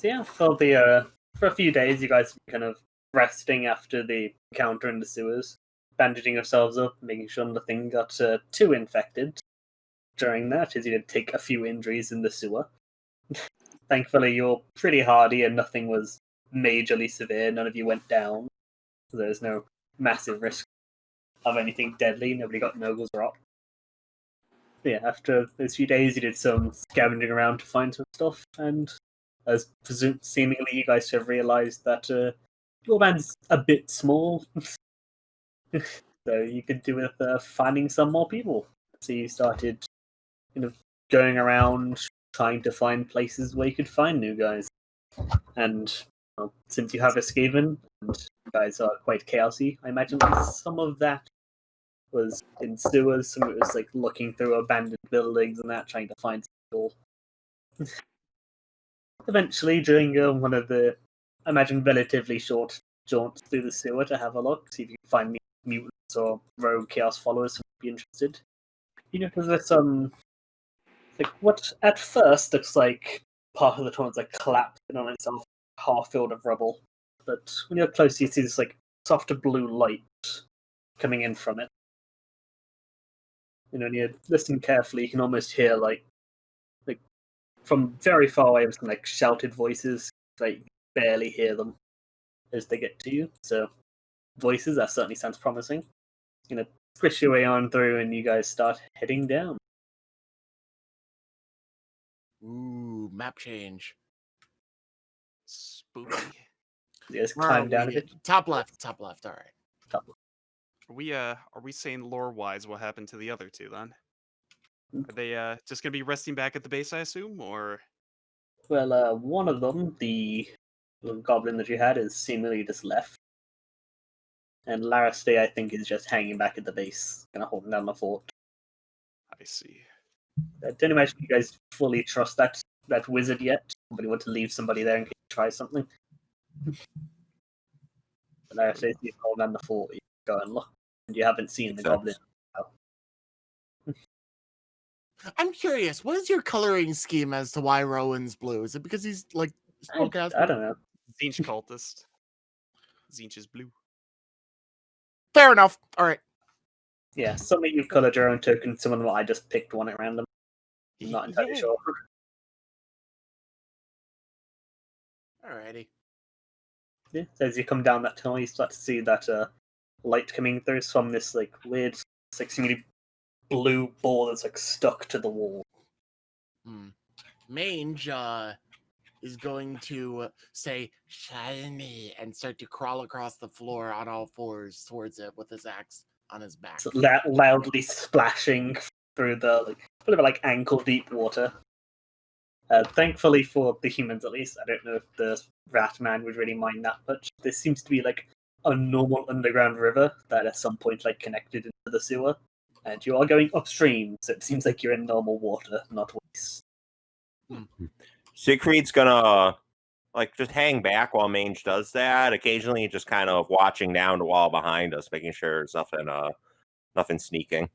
So yeah, for for a few days, you guys were kind of resting after the encounter in the sewers, bandaging yourselves up, making sure nothing got too infected. During that, as you did take a few injuries in the sewer. Thankfully, you're pretty hardy and nothing was majorly severe. None of you went down. So there's no massive risk of anything deadly. Nobody got Nogle's rot. Yeah, after those few days, you did some scavenging around to find some stuff, and as seemingly you guys have realized that your band's a bit small, so you could do with finding some more people. So you started kind of going around trying to find places where you could find new guys. And well, since you have Escaven, and you guys are quite chaosy, I imagine some of that was in sewers, some of it was like looking through abandoned buildings and that, trying to find people. Eventually, during one of the, I imagine, relatively short jaunts through the sewer to have a look, see if you can find mutants or rogue chaos followers who might be interested. You notice there's some, like what at first looks like part of the tunnel's like collapsed in on itself, half filled of rubble. But when you're close, you see this like soft blue light coming in from it. You know, when you listen carefully, you can almost hear like from very far away, some like shouted voices. Like you barely hear them as they get to you. So voices, that certainly sounds promising. You know, push your way on through, and you guys start heading down. Ooh, map change. Spooky. You guys climb down a bit. Top left. All right. Top left. Are we saying lore-wise what happened to the other two then? Are they just gonna be resting back at the base, I assume, or? Well, one of them, the little goblin that you had, is seemingly just left. And Laraste, I think, is just hanging back at the base, kind of holding down the fort. I see. I don't imagine you guys fully trust that wizard yet. Nobody want to leave somebody there in case you try something. But Laraste is holding down the fort. You go and look, and you haven't seen the goblin. I'm curious, what is your coloring scheme as to why Rowan's blue? Is it because he's like spellcaster? I don't know. Zinch cultist. Zinch is blue. Fair enough. All right. Yeah, some of you colored your own token, some of them I just picked one at random. I'm not entirely sure. Alrighty. Yeah, so as you come down that tunnel, you start to see that light coming through from this like weird, it's like seemingly blue ball that's like stuck to the wall. Mange is going to say shiny and start to crawl across the floor on all fours towards it with his axe on his back. So loudly splashing through the like ankle deep water. Thankfully for the humans, at least, I don't know if the rat man would really mind that much. There seems to be like a normal underground river that at some point like connected into the sewer, and you are going upstream, so it seems like you're in normal water, not waste. Siegfried's gonna like just hang back while Mange does that. Occasionally, just kind of watching down the wall behind us, making sure there's nothing sneaking.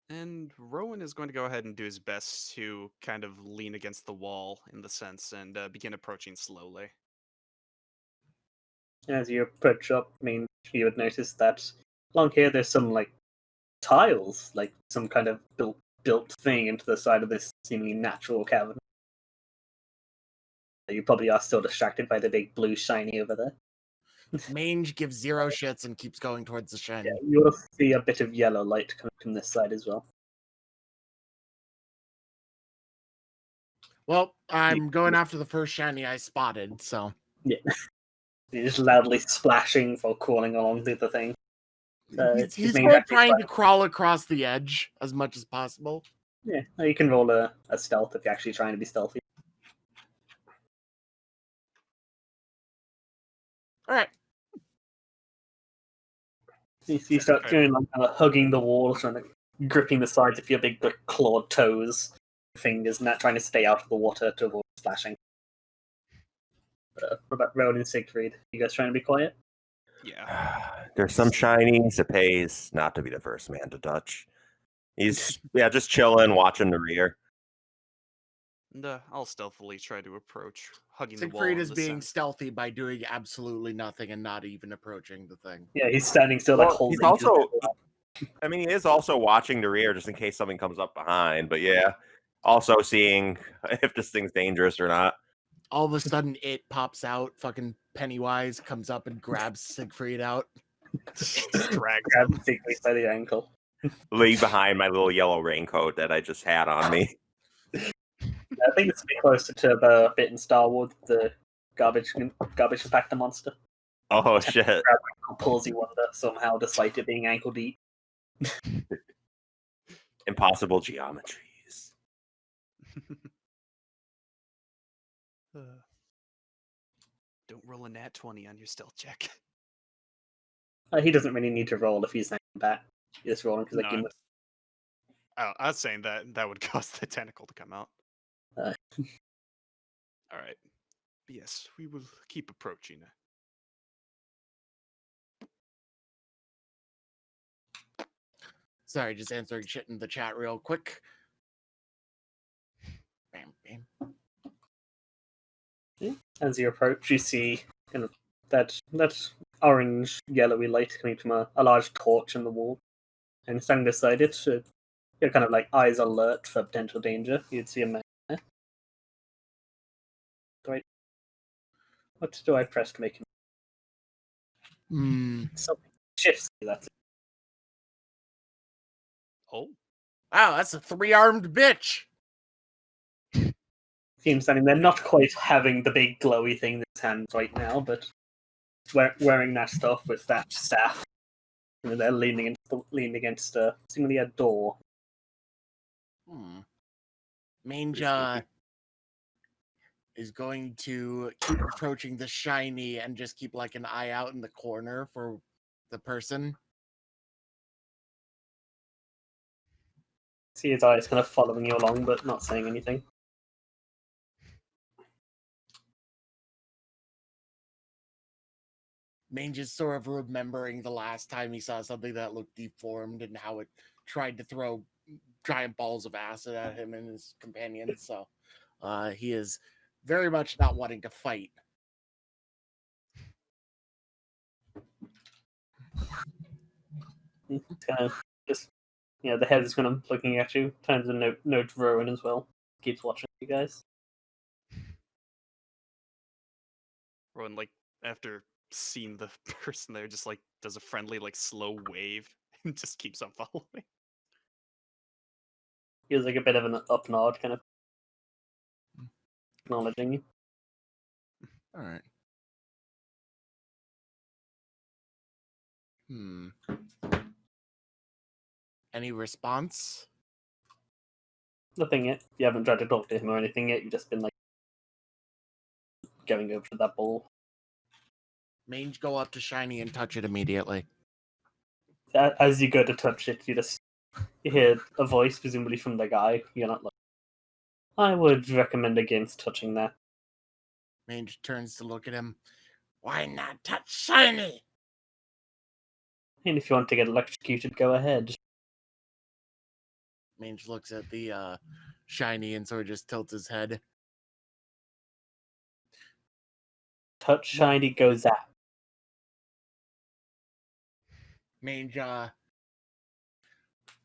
And Rowan is going to go ahead and do his best to kind of lean against the wall in the sense and begin approaching slowly. As you approach up, you would notice that along here there's some like tiles, like some kind of built thing into the side of this seemingly natural cavern. You probably are still distracted by the big blue shiny over there. Mange gives 0 shits and keeps going towards the shiny. Yeah, you'll see a bit of yellow light coming from this side as well. Well, I'm going after the first shiny I spotted, so... Yeah. You're just loudly splashing for crawling along through the thing. He's still trying to crawl across the edge as much as possible. Yeah, you can roll a stealth if you're actually trying to be stealthy. Alright. You start doing like hugging the walls and gripping the sides of your big clawed toes, fingers, and that trying to stay out of the water to avoid splashing. What about Rowan and Siegfried? You guys trying to be quiet? Yeah. There's some shinies. It pays not to be the first man to touch. He's just chilling, watching the rear. And I'll stealthily try to approach, hugging the wall. Siegfried in is the being sense. stealthy by doing absolutely nothing and not even approaching the thing. Yeah, he's standing still, like Well, holding. he's also. I mean, he is also watching the rear just in case something comes up behind. But yeah, also seeing if this thing's dangerous or not. All of a sudden, it pops out. Fucking Pennywise comes up and grabs Siegfried out. Just drags Grab him. Siegfried by the ankle. Leave behind my little yellow raincoat that I just had on me. I think it's a bit closer to the bit in Star Wars, the garbage compactor monster. Oh shit! Pulls you under somehow, despite it being ankle deep. Impossible geometries. Don't roll a nat 20 on your stealth check. He doesn't really need to roll if he's hanging back. He's just rolling because No, I was saying that would cause the tentacle to come out. Uh. All right. Yes, we will keep approaching. Sorry, just answering shit in the chat real quick. Bam, bam. As you approach, you see kind of that orange, yellowy light coming from a large torch in the wall. And standing beside it, you're kind of like eyes alert for potential danger. You'd see a man there. What do I press to make him? Something shifts. That's it. Oh. Wow, that's a 3-armed bitch. See him standing there, not quite having the big glowy thing in his hands right now, but wearing that stuff with that staff. And they're leaning against seemingly a door. Mange is going to keep approaching the shiny and just keep like an eye out in the corner for the person. See his eyes kind of following you along, but not saying anything. Mange is sort of remembering the last time he saw something that looked deformed and how it tried to throw giant balls of acid at him and his companions. So he is very much not wanting to fight. Kind of just, the head is kind of looking at you. Turns a note to Rowan as well. Keeps watching you guys. Rowan, like, after seeing the person there, just like does a friendly, like, slow wave and just keeps on following. Gives like a bit of an up nod, kind of acknowledging you. All right. Any response? Nothing yet. You haven't tried to talk to him or anything yet. You've just been like going over to that ball. Mange, go up to Shiny and touch it immediately. As you go to touch it, you hear a voice, presumably from the guy. You're not like, I would recommend against touching that. Mange turns to look at him. Why not touch Shiny? And if you want to get electrocuted, go ahead. Mange looks at the Shiny and sort of just tilts his head. Touch Shiny, go zap. Mange,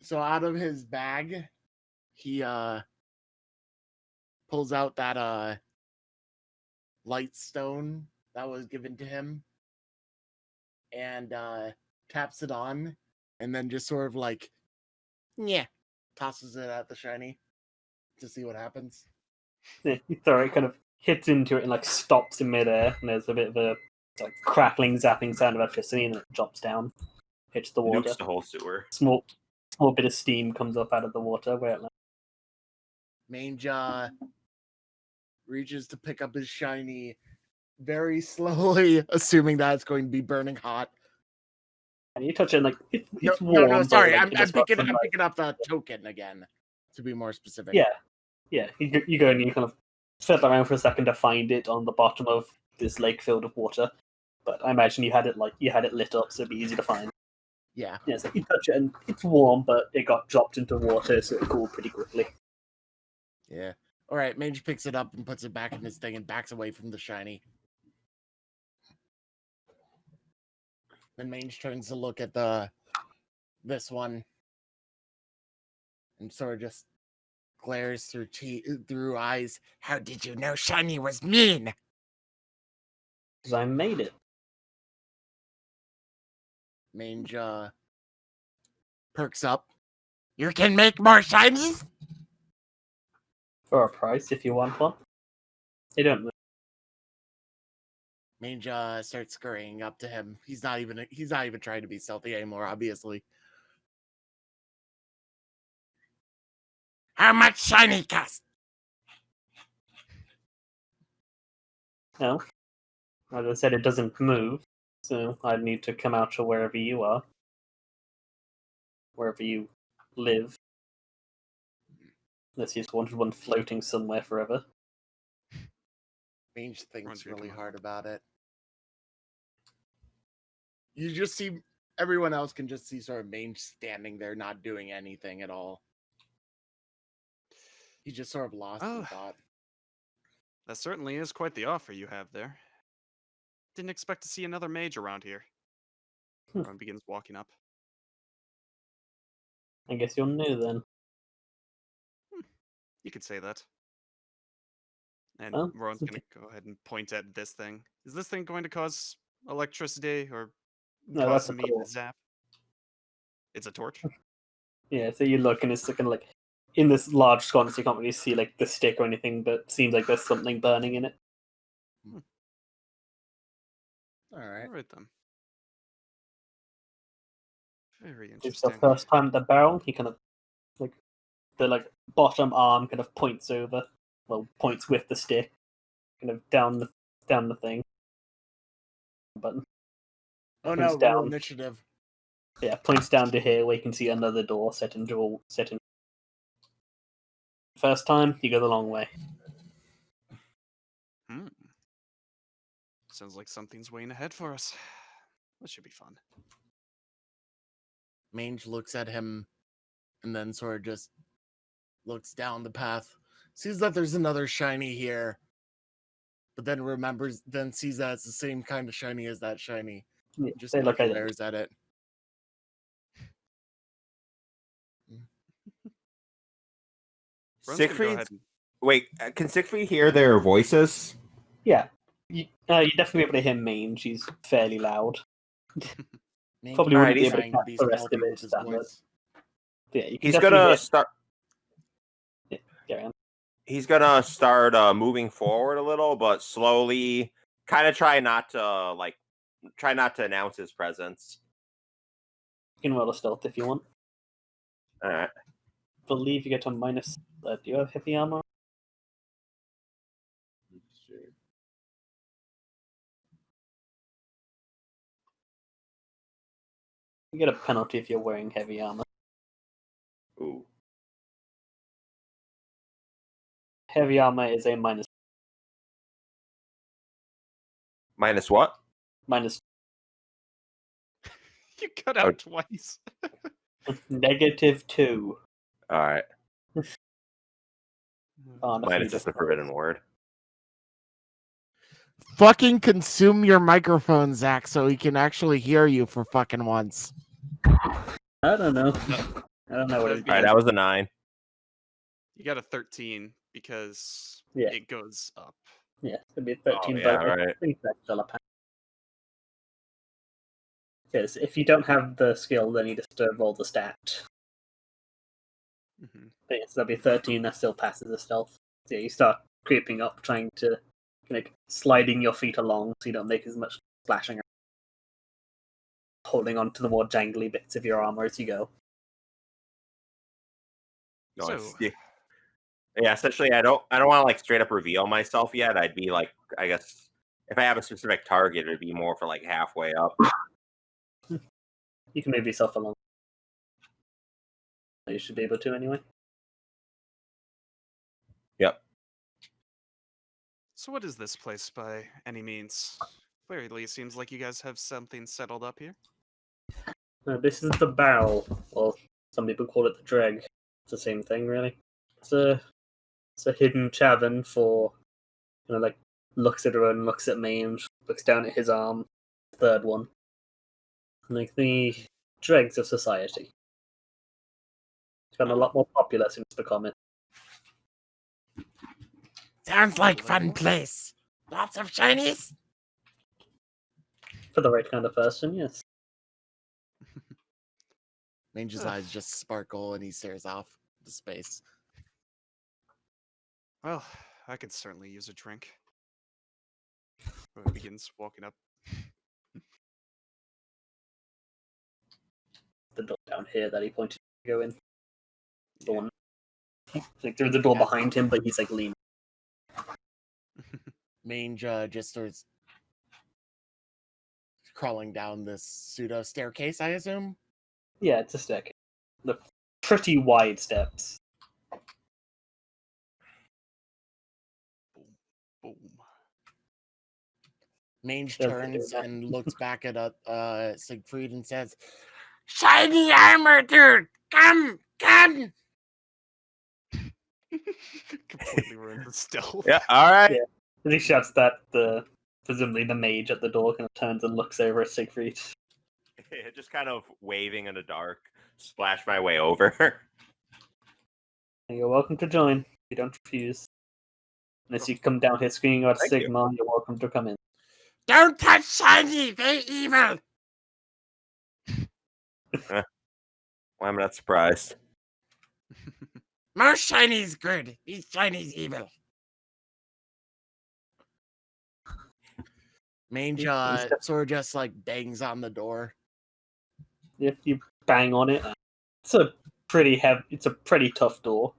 so out of his bag, he pulls out that light stone that was given to him and taps it on and then just sort of like tosses it at the Shiny to see what happens. Yeah, sorry, it kind of hits into it and like stops in midair, and there's a bit of a crackling, zapping sound of electricity, and it drops down, hits the water. Nukes the whole sewer. Small bit of steam comes up out of the water where it lands. Mange reaches to pick up his Shiny very slowly, assuming that it's going to be burning hot. And you touch it, and like it's warm. No, sorry, but, like, I'm picking up the token again, to be more specific. Yeah. You go and you kind of fiddle around for a second to find it on the bottom of this lake filled with water. But I imagine you had it lit up, so it'd be easy to find. Yeah. Yeah, so you touch it, and it's warm, but it got dropped into water, so it cooled pretty quickly. Yeah. All right, Mange picks it up and puts it back in his thing and backs away from the shiny. Then Mange turns to look at this one and sort of just glares through eyes. How did you know shiny was mean? Because I made it. Mange perks up. You can make more shinies? For a price, if you want one. They don't move. Mange starts scurrying up to him. He's not even trying to be stealthy anymore, obviously. How much shiny cost? No. As I said, it doesn't move. So I'd need to come out to wherever you are. Wherever you live. Unless you just wanted one floating somewhere forever. Mange thinks Run through really tomorrow. hard about it. You just see everyone else can just see sort of Mange standing there, not doing anything at all. He's just sort of lost in Oh. thought. That certainly is quite the offer you have there. Didn't expect to see another mage around here. Rowan begins walking up. I guess you're new then. You could say that. And Well, Rowan's going to go ahead and point at this thing. Is this thing going to cause electricity or No, cause that's a me to torch. zap? It's a torch? Yeah, so you look and it's kind of like in this large sconce, you can't really see like the stick or anything, but it seems like there's something burning in it. All right. Alright then. Very It's the interesting. first time the barrel, he kind of like the bottom arm kind of points over, well, points with the stick, kind of down the thing. Button. Oh Points no, roll down. initiative. Yeah, points down to here where you can see another door set in. First time, you go the long way. Sounds like something's waiting ahead for us. This should be fun. Mange looks at him and then sort of just looks down the path. Sees that there's another shiny here. But then sees that it's the same kind of shiny as that shiny. Yeah, Just they look at it. glares at it. Rowan's gonna go Siegfried, ahead and- wait, can Siegfried hear their voices? Yeah, you definitely be able to hear Mange. She's fairly loud. Mange Probably is wouldn't be able to trying to catch be the rest stealthy of it with his that much. voice. Yeah, you can He's definitely gonna hear. start. Carry on. He's gonna start moving forward a little, but slowly. Kind of try not to announce his presence. You can roll a stealth if you want. All right. Believe you get a minus. Do you have heavy armor? You get a penalty if you're wearing heavy armor. Ooh. Heavy armor is a minus Minus what? You cut out twice. -2. All right. On a Minus few is the different forbidden rolls. word. Fucking consume your microphone, Zach, so he can actually hear you for fucking once. I don't know. I don't know what That'd it be All right, that was a 9. You got a 13 because Yeah. it goes up. Yeah, it's gonna be a 13 yeah, bonus. right. I think that's still a pass. Because if you don't have the skill, then you just roll the stat. Mm-hmm. But yeah, so that'll be 13. That still passes the stealth. So yeah, you start creeping up, trying to sliding your feet along so you don't make as much splashing. Holding on to the more jangly bits of your armor as you go. No, So- yeah. Essentially, I don't want to straight up reveal myself yet. I'd be I guess if I have a specific target, it'd be more for halfway up. You can move yourself along. You should be able to anyway. Yep. So what is this place by any means? Clearly, it seems like you guys have something settled up here. This is the barrel, or some people call it the dreg. It's the same thing, really. It's a It's a hidden tavern for, like, looks at her own, looks at Mange, looks down at his arm, third one. Like the dregs of society. It's gotten a lot more popular since the comic. Sounds like fun place. Lots of shinies. For the right kind of person, yes. Mange's eyes just sparkle and he stares off to space. Well, I could certainly use a drink. Rowan begins walking up. The door down here that he pointed to go in. The one. Like there's a door behind him, but he's like leaning. Mange just starts crawling down this pseudo staircase, I assume. Yeah, it's a staircase. The pretty wide steps. Boom. Mange Does turns it. and looks back at Siegfried and says, "Shiny armor, dude! Come! Completely ruined the stealth. Yeah, all right. Yeah. And he shouts that presumably the mage at the door kind of turns and looks over at Siegfried. Just kind of waving in the dark, splash my way over. You're welcome to join. You don't refuse. Unless you come down here screaming out Thank Sigma, you're welcome to come in. Don't touch Shiny! They evil!" Well, I'm not surprised. More Shiny's good. These Shiny's evil. Mange sort of just like bangs on the door. If you bang on it, it's a pretty heavy. It's a pretty tough door.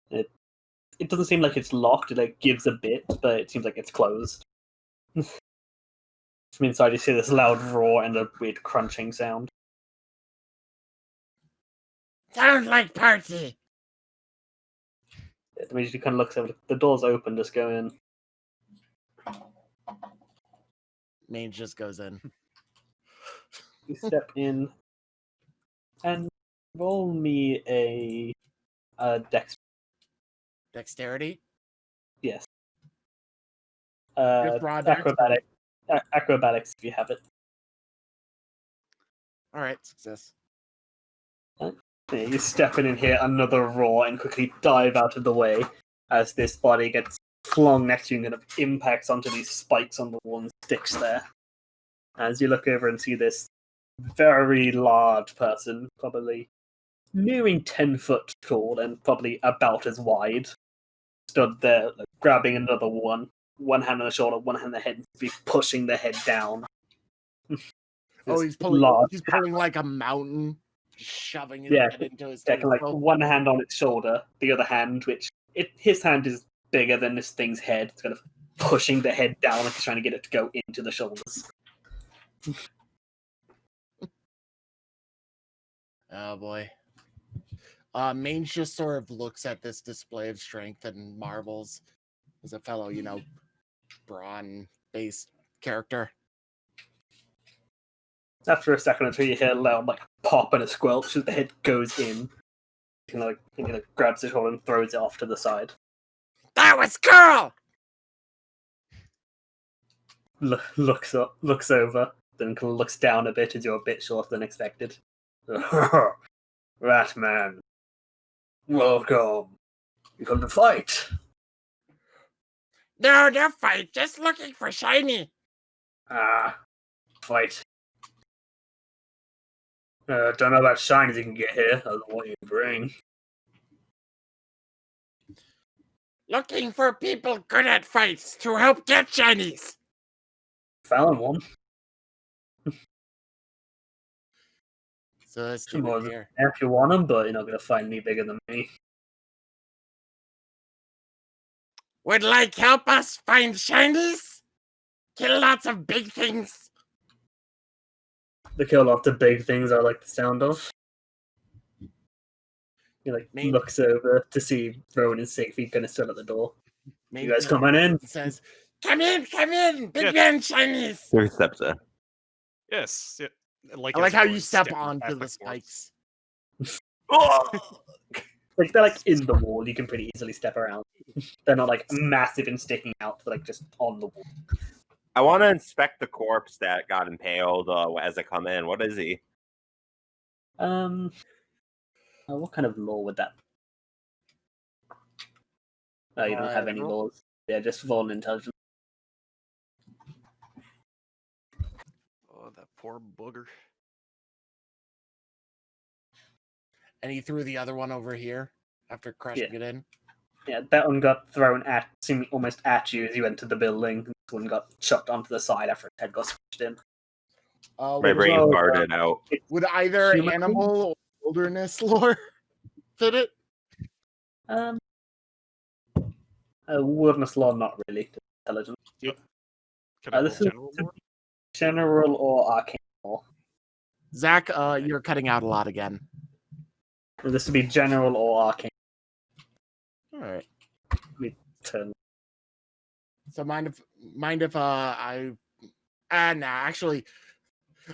It doesn't seem like it's locked. It like gives a bit, but it seems like it's closed. From inside, you see this loud roar and a weird crunching sound. Sounds like party. It immediately kind of looks over. The door's open. Just go in. Mange just goes in. You step in, and roll me a dex. Dexterity? Yes. Just raw dex? Acrobatics if you have it. Alright, success. Yeah, you step in and hear another roar and quickly dive out of the way as this body gets flung next to you and kind of impacts onto these spikes on the wall and sticks there. As you look over and see this very large person, probably nearing 10 foot tall and probably about as wide, stood there like, grabbing another one hand on the shoulder, one hand on the head, and pushing the head down. He's pulling like a mountain, shoving his head into his like one hand on its shoulder, the other hand, his hand is bigger than this thing's head. It's kind of pushing the head down, like he's trying to get it to go into the shoulders. Oh boy. Mange just sort of looks at this display of strength and marvels as a fellow, brawn-based character. After a second or two, you hear a loud pop and a squelch as the head goes in. He grabs his shoulder and throws it off to the side. That was cool! Looks over, then kind of looks down a bit as you're a bit shorter than expected. Rat man, welcome. You come to fight? No fight. Just looking for Shiny. Fight. Don't know about shinies you can get here. I don't know what you bring. Looking for people good at fights to help get Shinies. Found one. So let's do it here. If you want them, but you're not going to find me bigger than me. Would help us find Shinies? Kill lots of big things. The kill lots of big things I like the sound of. He looks over to see Rowan and Siegfried kind of still at the door. You guys coming in? Says, come in, big man Shinies. 3 steps in. Yes. Yeah. I like how you step onto the spikes. Like they're like in the wall. You can pretty easily step around. They're not like massive and sticking out. They're like just on the wall. I want to inspect the corpse that got impaled as I come in. What is he? What kind of law would that? Oh, you don't have any roll. laws. Yeah, just fallen intelligence. Oh, that poor booger. And he threw the other one over here after crushing it in. Yeah, that one got thrown at, seemingly almost at you as you entered the building. This one got chucked onto the side after its head got smashed in. My Would, brain well, farted out. would either human- animal or wilderness lore fit it? Wilderness law, not really. Intelligence. Can I roll This is general lore? general or arcane law. Zach, you're cutting out a lot again. This would be general or arcane. All right. Turn. So mind if I nah, actually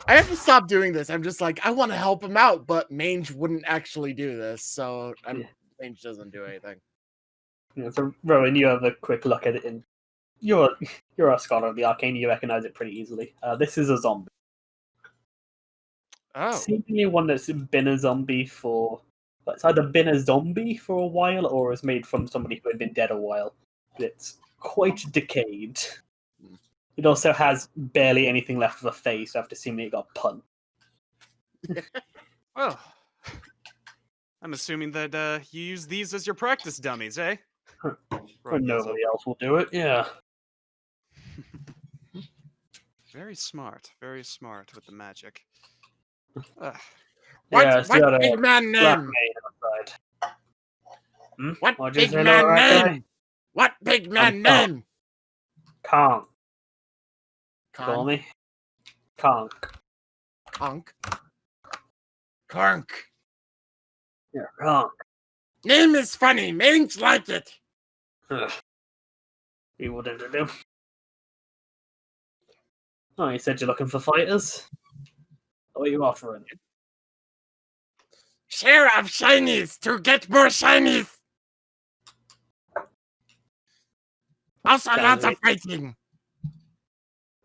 I have to stop doing this. I'm just like I want to help him out, but Mange wouldn't actually do this, so Mange doesn't do anything. Yeah, so Rowan, you have a quick look at it, and you're a scholar of the arcane. You recognize it pretty easily. This is a zombie. Oh, Seemingly one that's been a zombie for. It's either been a zombie for a while or is made from somebody who had been dead a while. It's quite decayed. It also has barely anything left of a face after seemingly it got punched. well. I'm assuming that you use these as your practice dummies, eh? Or nobody else will do it, yeah. Very smart with the magic. What big man name? What What'd big you say, man little rat guy? name? What big man Tom. name? Kong. Call me? Kong. Conk. Conk. Yeah, Kong. Name is funny. Mange like it. Ugh. You wouldn't do. Oh, you said you're looking for fighters? What are you offering? Share of shinies to get more shinies. Also, lots of fighting.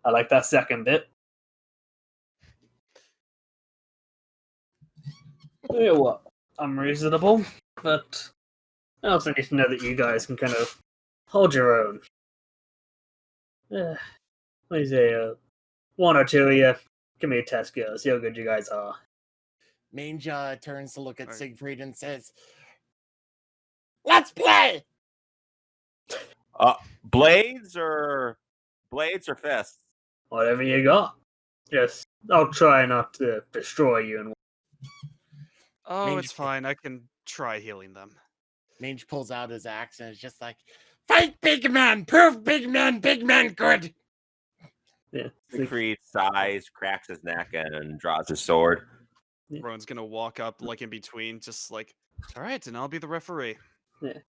I like that second bit. Yeah, what? I'm reasonable, but I also need to know that you guys can kind of hold your own. Let me say, one or two of you, give me a test, girls. See how good you guys are. Mange turns to look at Alright. Siegfried and says, "Let's play." Blades or fists? Whatever you got. Yes, I'll try not to destroy you. And Oh, Mange- it's fine. I can try healing them. Mange pulls out his axe and is just like, "Fight, big man! Prove big man good." yeah, Siegfried sighs, cracks his neck, and draws his sword. Rowan's gonna walk up like in between, just like, all right, and I'll be the referee.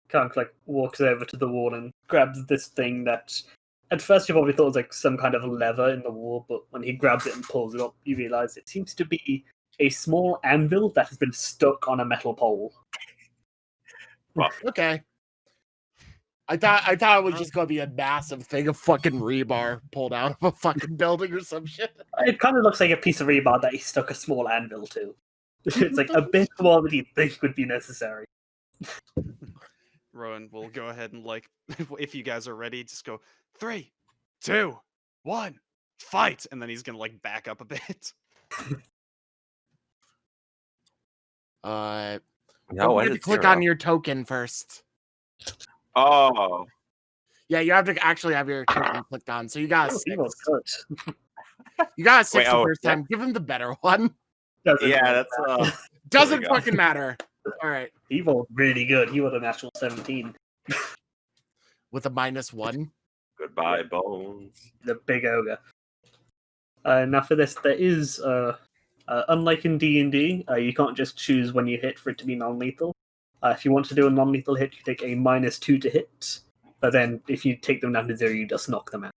Kank like walks over to the wall and grabs this thing that at first you probably thought was like some kind of lever in the wall, but when he grabs it and pulls it up, you realize it seems to be a small anvil that has been stuck on a metal pole. Okay. I thought it was just gonna be a massive thing of fucking rebar pulled out of a fucking building or some shit. It kind of looks like a piece of rebar that he stuck a small anvil to. It's like a bit more than you'd think would be necessary. Rowan will go ahead and like, if you guys are ready, just go 3, 2, 1, fight, and then he's gonna like back up a bit. No, You have to click on your token first. Oh, Yeah, you have to actually have your token clicked on. So you got a Oh, he 6. was good. You got a 6 Wait, the oh, first time. Give him the better one. Doesn't yeah, matter. that's Doesn't go. fucking matter. All right. He rolled really good. He rolled a natural 17. With a -1. Goodbye, bones. The big ogre. Now for this, there is, unlike in D&D, you can't just choose when you hit for it to be non-lethal. If you want to do a non-lethal hit, you take a -2 to hit. But then if you take them down to 0, you just knock them out.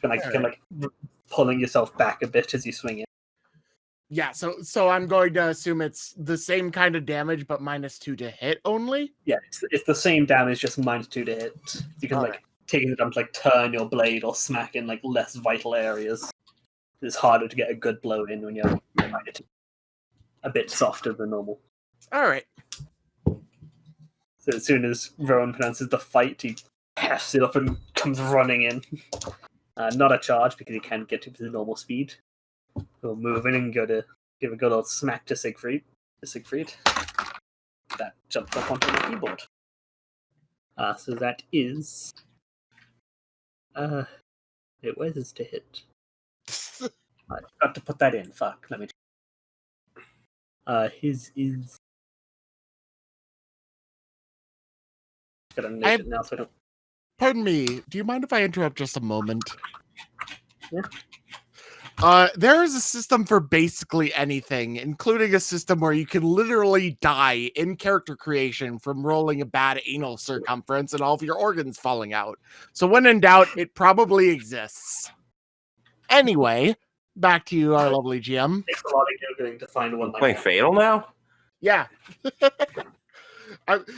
And like, you can like pulling yourself back a bit as you swing it. Yeah, so I'm going to assume it's the same kind of damage, but -2 to hit only. Yeah, it's the same damage, just -2 to hit. You can Alright. take it down to turn your blade or smack in less vital areas. It's harder to get a good blow in when you're a bit softer than normal. All right. So as soon as Rowan pronounces the fight, he hefts it up and comes running in. Not a charge because he can't get to his normal speed. He'll move in and go to give a good old smack to Siegfried. That jumped up onto the keyboard. So that is. Where's his to hit? I forgot to put that in. Fuck. Let me. His is. Gotta note it now so I don't. Pardon me. Do you mind if I interrupt just a moment? Yeah. There is a system for basically anything, including a system where you can literally die in character creation from rolling a bad anal circumference and all of your organs falling out. So when in doubt, it probably exists. Anyway, back to you, our lovely GM. Takes a lot of googling to find one. Playing Fatal now? Yeah.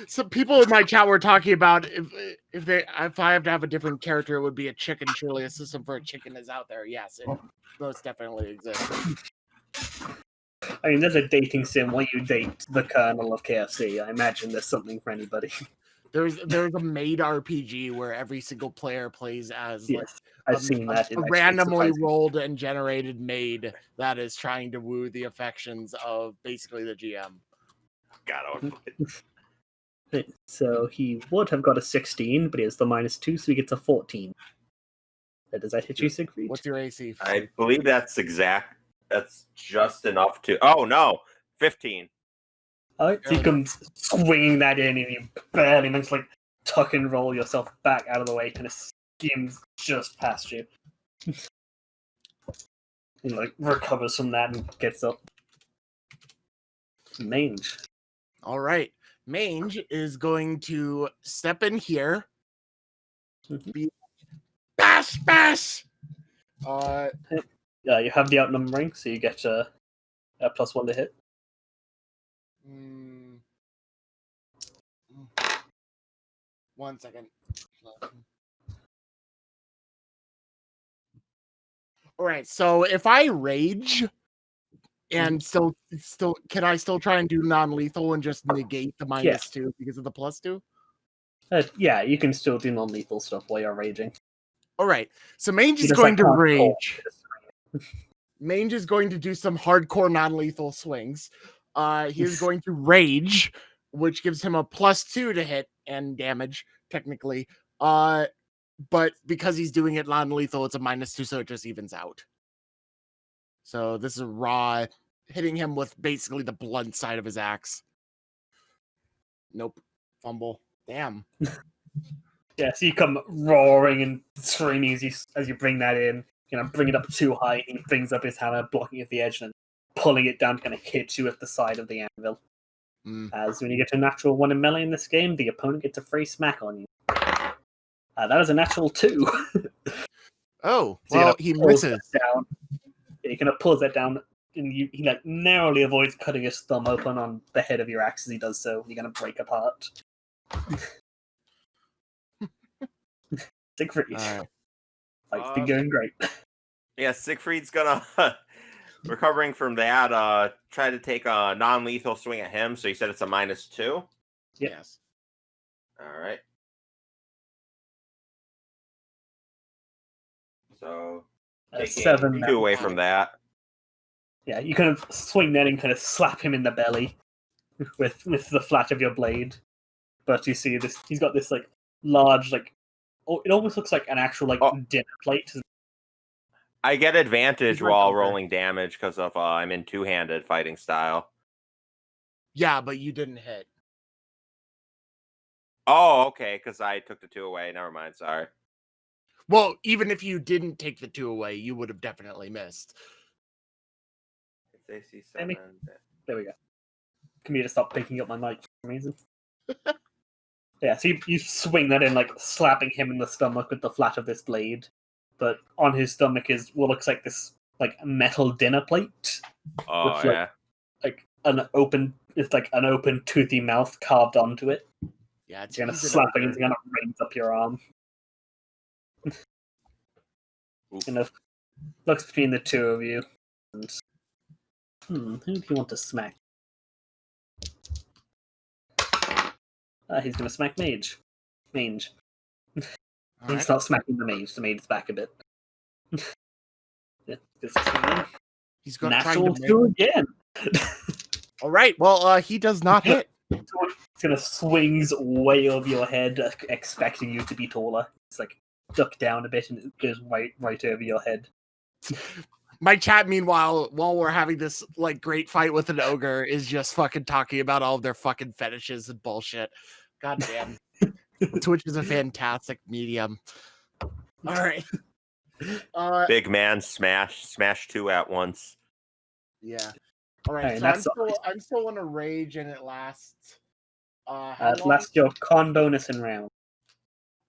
Some people in my chat were talking about if I have to have a different character, it would be a chicken. Surely a system for a chicken is out there. Yes, it most definitely exists. I mean, there's a dating sim where you date the Colonel of KFC. I imagine there's something for anybody. There's a maid RPG where every single player plays as Yes, I've seen that. a randomly rolled and generated maid that is trying to woo the affections of basically the GM. God, So he would have got a 16, but he has the -2, so he gets a 14. Does that hit you, Siegfried? What's your AC? I believe that's exact. That's just enough to. Oh no, 15. Alright, so you come swinging that in, and you barely manage to tuck and roll yourself back out of the way, kind of skims just past you. And recovers from that and gets up. Mange. All right. Mange is going to step in here. Be bash bash. Yeah, you have the outnumbering, so you get a +1 to hit. One second. All right. So if I rage and still can I still try and do non-lethal and just negate the -2 because of the +2? Yeah, you can still do non-lethal stuff while you're raging. All right. So Mange is going to rage. Mange is going to do some hardcore non-lethal swings. He is going to rage, which gives him a +2 to hit and damage, technically. But because he's doing it non-lethal, it's a -2, so it just evens out. So this is raw, hitting him with basically the blunt side of his axe. Nope. Fumble. Damn. Yeah, so you come roaring and screaming as you bring that in. Bring it up too high, and he brings up his hammer, blocking at the edge, and pulling it down, kind of hits you at the side of the anvil. As when you get a natural 1 in melee in this game, the opponent gets a free smack on you. That is a natural 2. Oh, so well, he misses. Down. Yeah, he kind of pulls that down, and he narrowly avoids cutting his thumb open on the head of your axe as he does so. You're going to break apart. Siegfried. Fight's been going great. Yeah, Siegfried's gonna recovering from that. Try to take a non-lethal swing at him. So you said it's a -2. Yes. All right. So 7 2 away from that. Yeah, you kind of swing that and kind of slap him in the belly with the flat of your blade. But you see this, he's got this large it almost looks like an actual dinner plate. I get advantage while rolling damage because of I'm in two-handed fighting style. Yeah, but you didn't hit. Oh, okay, because I took the 2 away. Never mind, sorry. Well, even if you didn't take the 2 away, you would have definitely missed. It's AC 7. There we go. Can you just stop picking up my mic for some reason? Yeah, so you swing that in, slapping him in the stomach with the flat of this blade. But on his stomach is what looks like this like metal dinner plate. Oh With, yeah. Like an open, it's like an open toothy mouth carved onto it. Yeah, it's You're gonna he's an slap it ogre. and it's gonna raise up your arm. Oof. Kind of looks between the two of you. And, who do you want to smack? He's gonna smack Mange. Mange. All He's right. not smacking the mage. The mage is back a bit. Yeah, this is fine. He's got trying to Natural make... two again. All right. Well, he does not hit. It's gonna swings way over your head, expecting you to be taller. It's like duck down a bit and it goes right over your head. My chat, meanwhile, while we're having this like great fight with an ogre, is just fucking talking about all of their fucking fetishes and bullshit. God damn. Twitch is a fantastic medium. All right. Big man smash two at once. Yeah. All right. Alright, So that's I'm still in a rage, and it lasts. How long? Last your con bonus in round.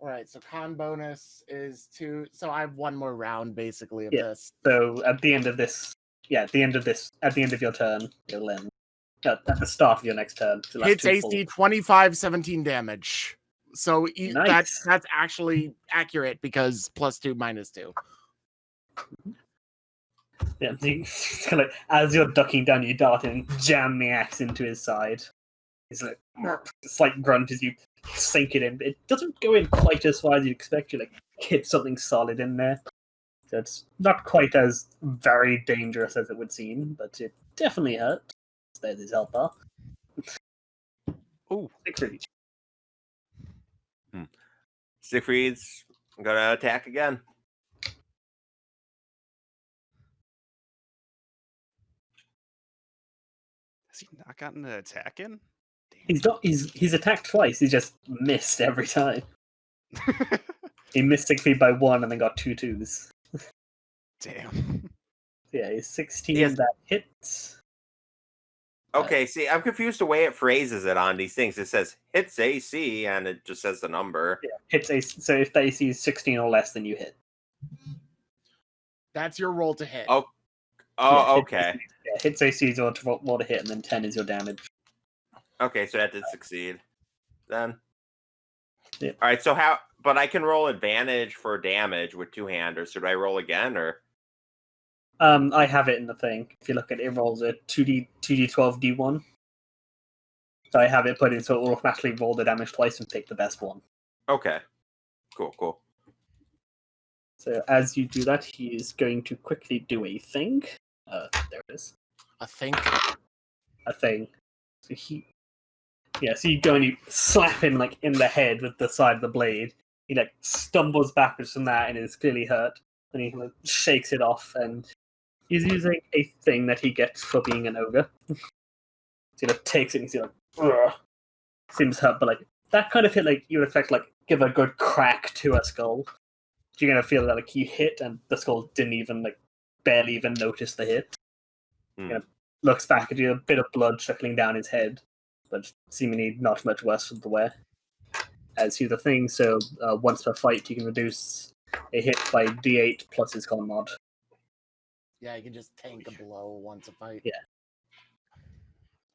All right. So con bonus is 2. So I have one more round basically of Yeah. this. So at the end of your turn, you'll end. At the start of your next turn. So that's Hits 2 AC 25, 17 damage. So Nice. that's actually accurate because +2 -2. Yeah, so it's kind of like, as you're ducking down, you dart in and jam the axe into his side. He's like a slight grunt as you sink it in. It doesn't go in quite as far as you'd expect. You like hit something solid in there. So it's not quite as very dangerous as it would seem, but it definitely hurt. There's his health bar. Oh, Siegfried. Siegfried's gonna attack again. has he not gotten an attack in? He's attacked twice. He just missed every time. Damn. He missed Siegfried by 1 and then got 2 2s. Damn. Yeah, he's 16. Yes. That hits. Okay, see, I'm confused the way it phrases it on these things. It says hits AC and it just says the number. Yeah, hits AC. So if the AC is 16 or less, then you hit. That's your roll to hit. Oh, Yeah, okay. Hits AC is roll to hit, and then 10 is your damage. Okay, so that did succeed. Then. Yeah. All right, so how? But I can roll advantage for damage with two-hand, or should I roll again, or? I have it in the thing. If you look at it, it rolls a 2d12 d1. So I have it put in so it will automatically roll the damage twice and pick the best one. Okay. Cool. So as you do that, he is going to quickly do a thing. There it is. A think. A thing. So so you go and you slap him like in the head with the side of the blade. He like stumbles backwards from that and is clearly hurt. And he like, shakes it off, and he's using a thing that he gets for being an ogre. So he like, takes it and he's like, ugh. Seems hurt, but like that kind of hit, like you would expect, like give a good crack to a skull. You're gonna feel that like you hit and the skull didn't even like barely even notice the hit. Looks back at you, a bit of blood trickling down his head, but seemingly not much worse for the wear. As he's a thing, so once per fight you can reduce a hit by d8 plus his con mod. Yeah, you can just tank a blow once a fight. Yeah.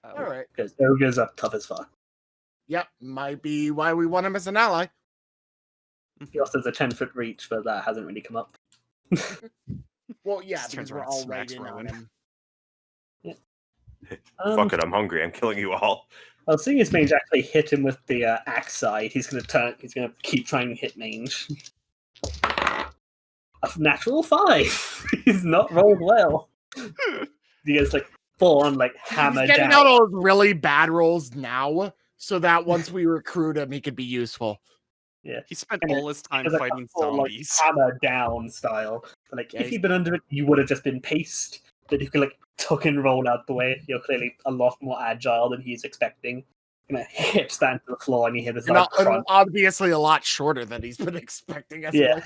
All right. Because ogres are tough as fuck. Yep, might be why we want him as an ally. He also has a 10-foot reach, but that hasn't really come up. Well, yeah, Just because turns we're around all and right smacks in on Rowan. him. Fuck it, I'm hungry. I'm killing you all. Well, seeing as Mange actually hit him with the axe side, he's gonna keep trying to hit Mange. A natural 5. He's not rolled well. He gets like full on like hammer He's getting down. out all those really bad rolls now, so that once we recruit him, he could be useful. Yeah, He spent And all his time It's like fighting a full, like, zombies. hammer down style. But, like Yeah, if you'd been under it, you would have just been paced. But you could like tuck and roll out the way. You're clearly a lot more agile than he's expecting. Hits that into the floor, and you hear this And like crunch. obviously a lot shorter than he's been expecting. Yeah.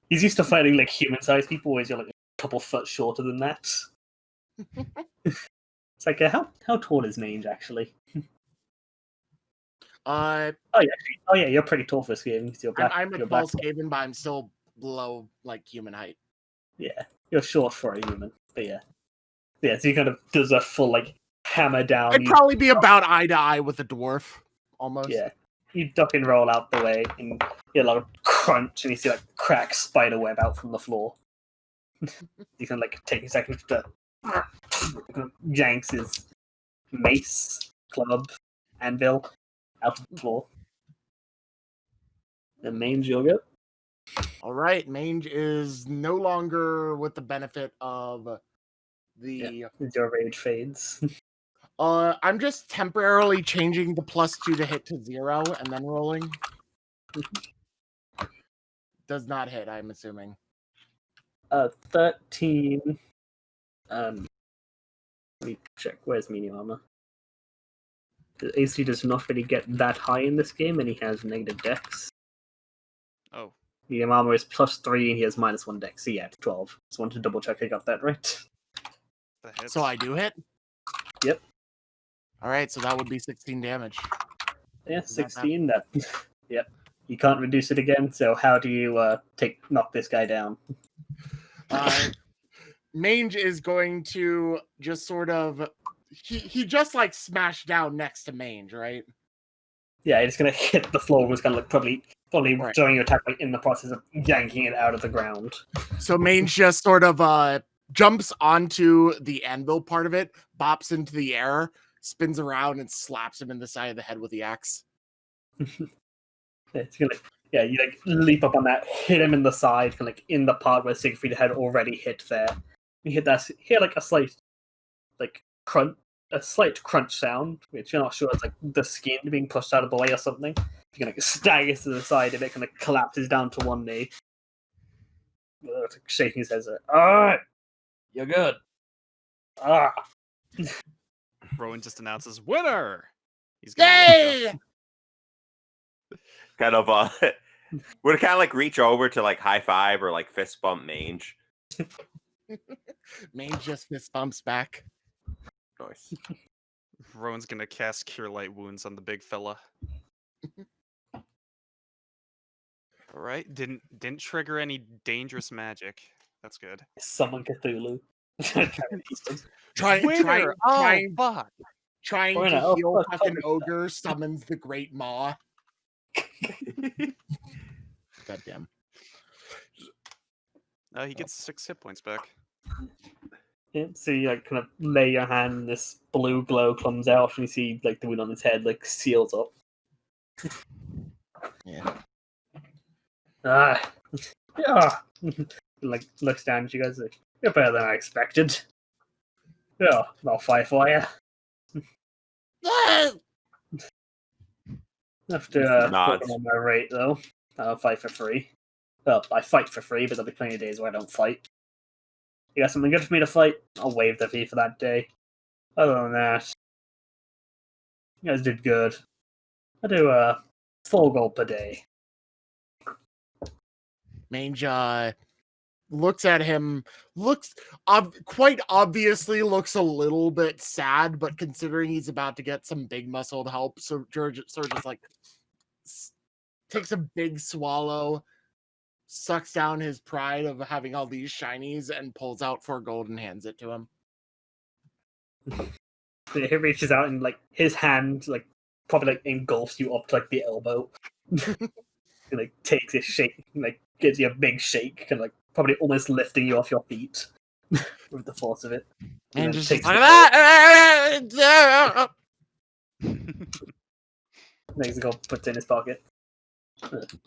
He's used to fighting like human-sized people, whereas you're like a couple foot shorter than that. It's like how tall is Mange actually? Oh yeah, you're pretty tall for Skaven because you're black. I'm a you're tall black. Skaven, but I'm still below like human height. Yeah, You're short for a human, but yeah. Yeah, so he kind of does a full, like, hammer down. I'd probably be about eye to eye with a dwarf, almost. Yeah. You duck and roll out the way, and you get a lot of crunch, and you see, like, crack spider web out from the floor. You can, like, take a second to yanks his mace, club, anvil out of the floor. And Mange, you'll go. All right, Mange is no longer with the benefit of the. Your rage fades. I'm just temporarily changing the +2 to hit to 0 and then rolling. Does not hit, I'm assuming. 13. Let me check. Where's medium armor? The AC does not really get that high in this game, and he has negative dex. Oh, Medium armor is +3, and he has -1 dex. So yeah, 12. Just wanted to double check I got that right. that hits. So I do hit? Yep. All right, so that would be 16 damage. Yeah, 16. That. Yep. You can't reduce it again. So how do you knock this guy down? Mange is going to just sort of he just like smashed down next to Mange, right? Yeah, it's gonna hit the floor. Was gonna look probably Right. throwing your attack like, in the process of yanking it out of the ground. So Mange just sort of jumps onto the anvil part of it, bops into the air, spins around, and slaps him in the side of the head with the axe. It's gonna, yeah, you like leap up on that, hit him in the side, kind of like in the part where Siegfried had already hit there. You hit that, hear like a slight, like slight crunch sound, which you're not sure it's like the skin being pushed out of the way or something. You can like staggers to the side, and it kind of collapses down to one knee, shaking his head. All right, you're good. Ah, Rowan just announces winner. He's gonna Yay! Kind of would kind of like reach over to like high five or like fist bump Mange. Mange just fist bumps back. Nice. Rowan's gonna cast Cure Light Wounds on the big fella. All right, didn't trigger any dangerous magic. That's good. summon Cthulhu. Trying Fuck. to Winner. heal Oh, fucking ogre summons the Great Maw. Goddamn. He gets 6 hit points back. Yeah, so you like kind of lay your hand, and this blue glow comes out, and you see like the wound on his head like seals up. Yeah. Yeah. Like looks down at you guys like, you're better than I expected. Yeah, I'll fight for you. After Nods. on my rate though, I'll fight for free. Well, I fight for free, but there'll be plenty of days where I don't fight. You got something good for me to fight? I'll waive the fee for that day. Other than that, you guys did good. I do 4 gold per day. Mange looks at him, quite obviously looks a little bit sad, but considering he's about to get some big muscled help, so George sort of just like takes a big swallow, sucks down his pride of having all these shinies, and pulls out 4 gold and hands it to him. He reaches out and like his hand like probably like engulfs you up to like the elbow. He like takes a shake, like gives you a big shake, kind of like probably almost lifting you off your feet with the force of it. And then just takes like, Makes the gold, puts it in his pocket.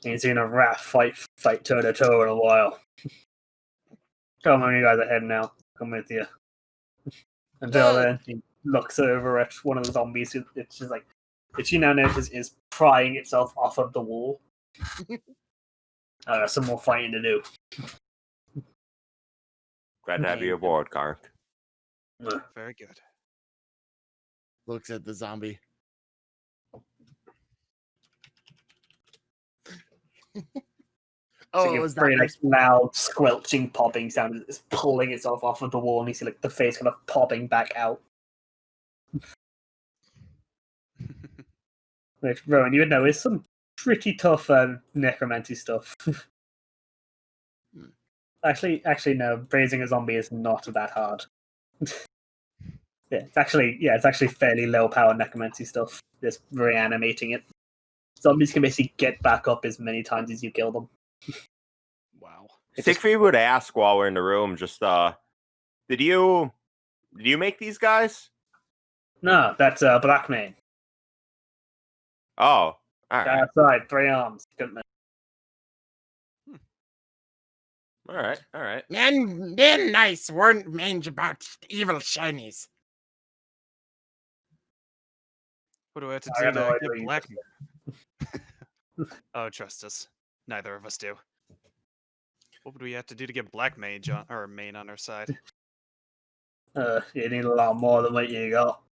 He's in a wrath fight toe to toe in a while. Tell me when you guys are heading out. Come with you. Until then, he looks over at one of the zombies. It's just like, which you now notice is prying itself off of the wall. Some more fighting to do. Glad to have you aboard, Kark. Very good. looks at the zombie. So it's very like loud, squelching, popping sound. It's pulling itself off of the wall, and you see like the face kind of popping back out. Which, Rowan, you would know is some pretty tough necromancy stuff. Actually, no. Raising a zombie is not that hard. It's actually fairly low power necromancy stuff. Just reanimating it. Zombies can basically get back up as many times as you kill them. Wow. Siegfried would ask while we're in the room, just did you make these guys? No, that's Black Mane. Oh, all right, Outside, 3 arms. Couldn't miss. all right. Man, they're nice, weren't Mange about evil shinies. What do I have to I do have no to idea get what you black? just Oh, trust us. Neither of us do. What would we have to do to get Black Mage on, or Main on our side? You need a lot more than what you got.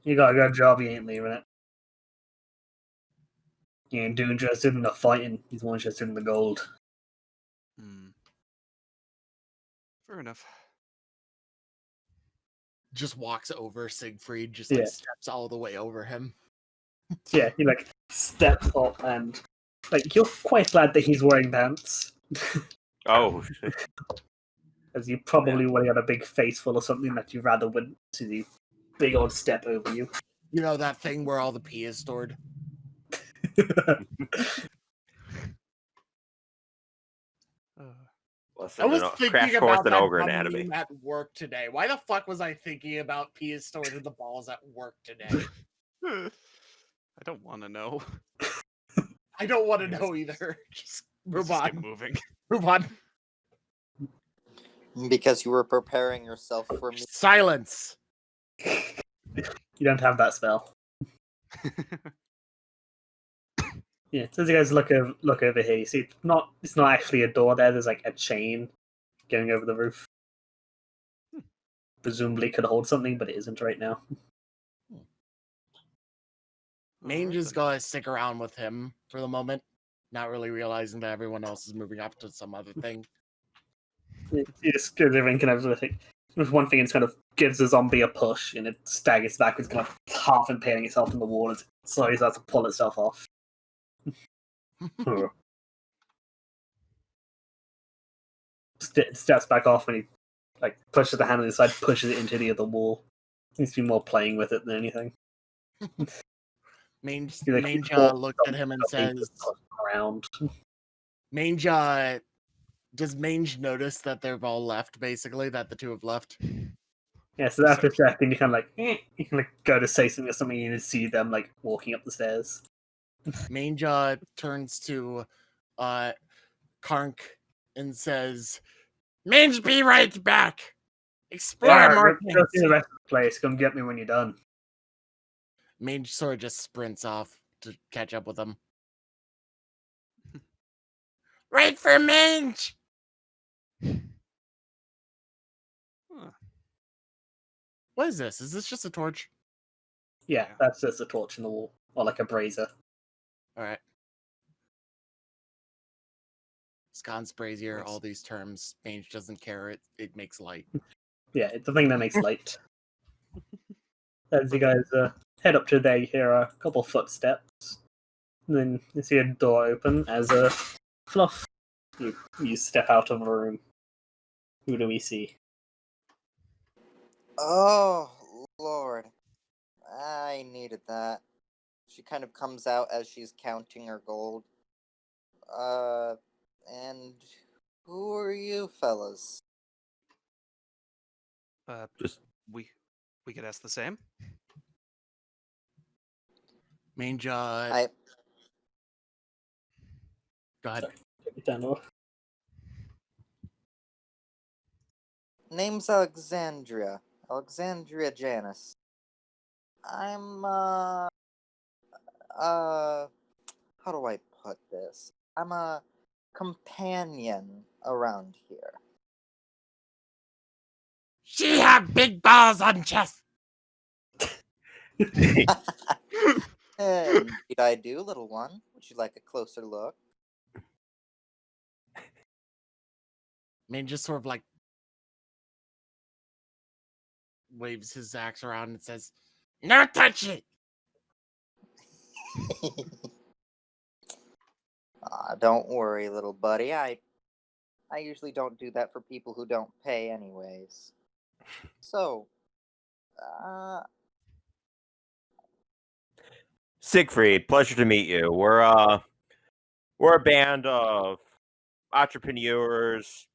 You got a good job, you ain't leaving it. You ain't too interested in the fighting, he's more interested in the gold. Hmm. Fair enough. Just walks over Siegfried, just Yeah. steps all the way over him. Yeah, he steps up and you're quite glad that he's wearing pants. Oh, As you probably would have got a big face full of something that you rather wouldn't see the big old step over you. You know that thing where all the pee is stored? listen, I was crash thinking course about in that ogre dumb anatomy. meme at work today. Why the fuck was I thinking about pee is stored in the balls at work today? I don't want to know. I don't want to know either. Just move Let's just on. keep moving. Move on. Because you were preparing yourself for me. Silence. You don't have that spell. Yeah, so as you guys look over here, you see it's not actually a door there, there's a chain going over the roof. Presumably could hold something, but it isn't right now. Mange is gonna stick around with him for the moment, not really realizing that everyone else is moving up to some other thing. He just goes over and with one thing, it kind of gives the zombie a push, and it staggers backwards, kind of half impaling itself in the wall as it slowly starts to pull itself off. Steps back off and he pushes the hand on the side, pushes it into the other wall. Seems to be more playing with it than anything. Mange Mange looked at him and says, "Around." Mange, does Mange notice that they've all left, basically, that the two have left? Yeah, so after a second, you kind of you can go to say something or something, and you see them walking up the stairs. Mange turns to Karnk and says, Mange, be right back. Explore more things. Go see the rest of the place. Come get me when you're done. Mange sort of just sprints off to catch up with him. Wait for Mange! What is this? Is this just a torch? Yeah, that's just a torch in the wall, or a brazier. All right. Sconce, brazier, all these terms. Mange doesn't care. It makes light. Yeah, it's the thing that makes light. As you guys head up to there, you hear a couple footsteps. And then you see a door open as a Fluff. You step out of a room. Who do we see? Oh, Lord. I needed that. She kind of comes out as she's counting her gold. And who are you fellas? Just we could ask the same. Mange, Go ahead. Name's Alexandria. Alexandria Janice. I'm, how do I put this? I'm a companion around here. She have big balls on chest. Indeed I do, little one. Would you like a closer look? Mange just sort of waves his axe around and says, "No touch it." Don't worry, little buddy. I I usually don't do that for people who don't pay, anyways. So, Siegfried, pleasure to meet you. We're a band of entrepreneurs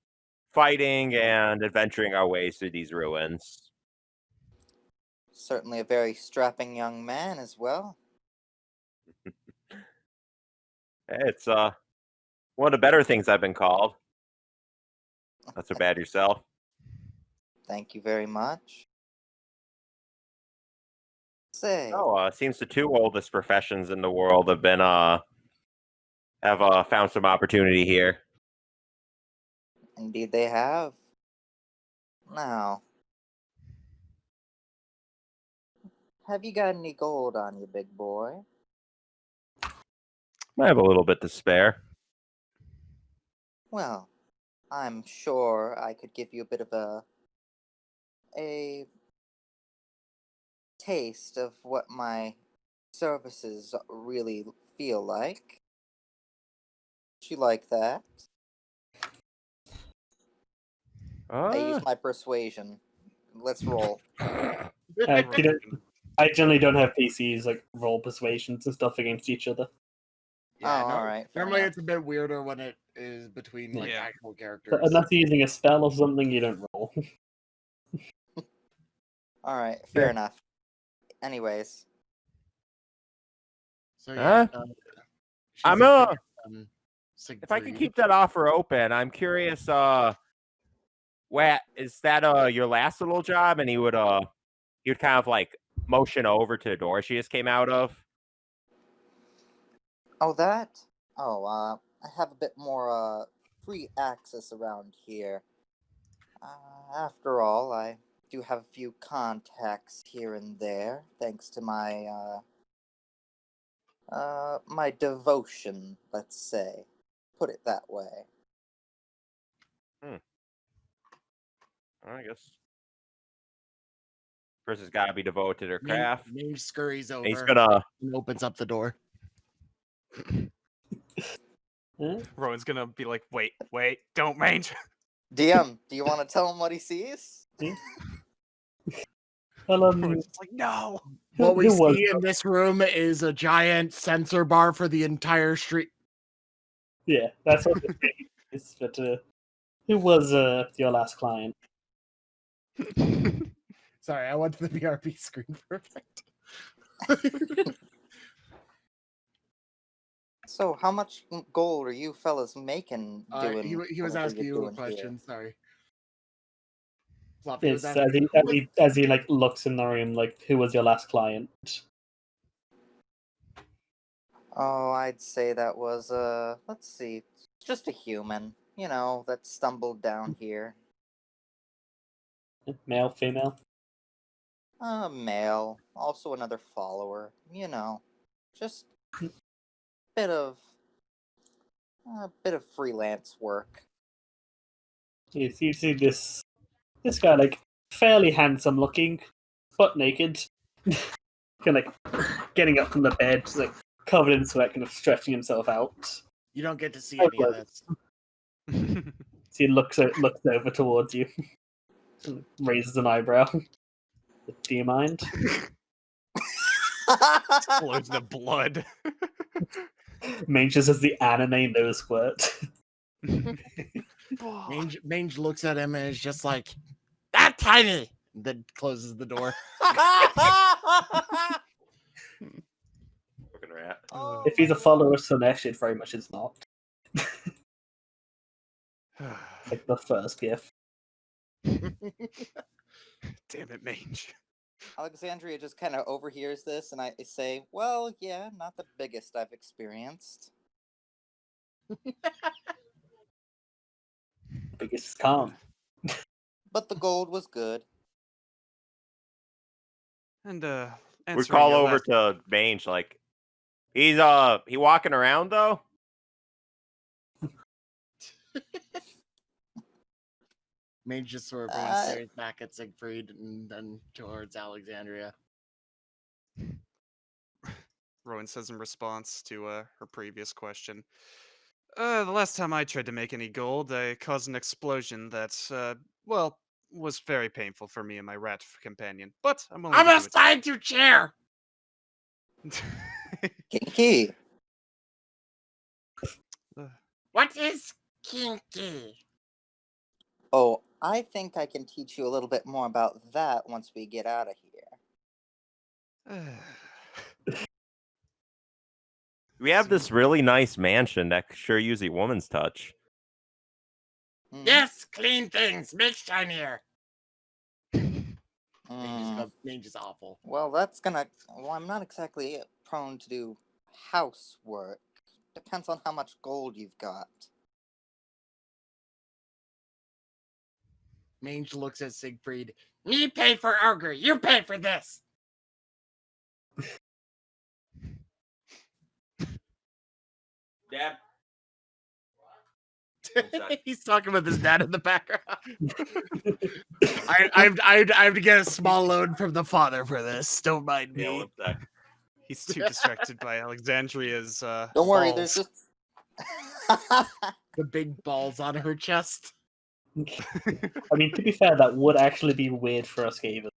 fighting and adventuring our ways through these ruins. certainly a very strapping young man as well. It's one of the better things I've been called. Not so bad yourself. Thank you very much. Say, Oh, seems the two oldest professions in the world have been have found some opportunity here. indeed they have. Now, have you got any gold on you, big boy? I have a little bit to spare. Well, I'm sure I could give you a bit of a taste of what my services really feel like. Would you like that? I use my persuasion. Let's roll. I generally don't have PCs like roll persuasions and stuff against each other. Yeah, Oh, no, alright, fair normally enough. it's a bit weirder when it is between like Yeah. actual So characters. unless you're using a spell or something, you don't roll. Alright, fair Yeah. enough. Anyways, So yeah, I'm she's if I can Siegfried. keep that offer open, I'm curious. What is that? Your last little job, and you'd kind of like motion over to the door she just came out of. oh that? Oh, I have a bit more free access around here. After all, I do have a few contacts here and there, thanks to my devotion, let's say. Put it that way. I guess person's got to be devoted to their Mange craft. scurries over And he's gonna. and opens up the door. Huh? Rowan's gonna be like, wait, don't Mange. DM, do you want to tell him what he sees? Well, Rowan's just like, no. What we who was see in this room is a giant sensor bar for the entire street. yeah, that's what the thing is. But who was your last client? Sorry, I went to the BRB screen for a second. So, how much gold are you fellas making doing? He was whatever asking you're you a doing question. here? Sorry. Fluffy was It's asking as he like looks in the room, like who was your last client? Oh, I'd say that was let's see, just a human, that stumbled down here. Male, female? Male, also another follower. Just bit of a bit of freelance work. You see this guy, like fairly handsome looking, butt naked, kind of like getting up from the bed, like covered in sweat, kind of stretching himself out. you don't get to see any of this. So he looks over towards you, and raises an eyebrow. Do you mind? Explodes the blood. Mange just has the anime nose squirt. Mange looks at him and is just like, that tiny! And then closes the door. Fucking rat. If he's a follower of Slanesh, it very much is not. Like the first gift. Damn it, Mange. Alexandria just kind of overhears this, and I say, "Well, yeah, not the biggest I've experienced." Biggest is calm. But the gold was good. And We call over to Mange, like he's he walking around though. Mange just sort of stares back at Siegfried and then towards Alexandria. Rowan says in response to her previous question, The last time I tried to make any gold, I caused an explosion that, well, was very painful for me and my rat companion. But I'm willing I'm to a assigned to chair. do it. Kinky. What is kinky? Oh, I think I can teach you a little bit more about that once we get out of here. We have this really nice mansion that could sure use a woman's touch. Hmm? Yes, clean things, make shinier. Mm, Mange is awful. well, that's gonna. Well, I'm not exactly prone to do housework. Depends on how much gold you've got. Mange looks at Siegfried. Me pay for ogre, you pay for this. Dad. He's talking about his dad in the background. I have to get a small loan from the father for this. Don't mind Yeah, me. one sec. He's too distracted by Alexandria's Don't worry, balls. there's just. The big balls on her chest. I mean, to be fair, that would actually be weird for us Skaven.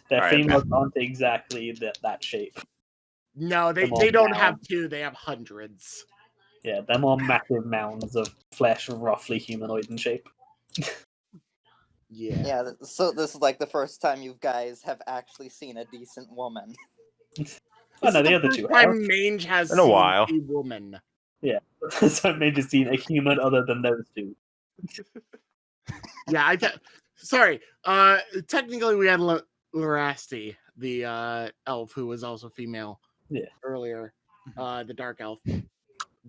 Their Alright, females aren't exactly that shape. No, they Come on don't now. have two, they have hundreds. Yeah, they're more massive mounds of flesh, roughly humanoid in shape. Yeah. Yeah, so this is like the first time you guys have actually seen a decent woman. Oh no, the other two have. Time Mange has In a seen while. a woman. Yeah, so I've maybe seen a human other than those two. Yeah, sorry. Technically we had Lorasti, the elf who was also female. Yeah. Earlier, the dark elf,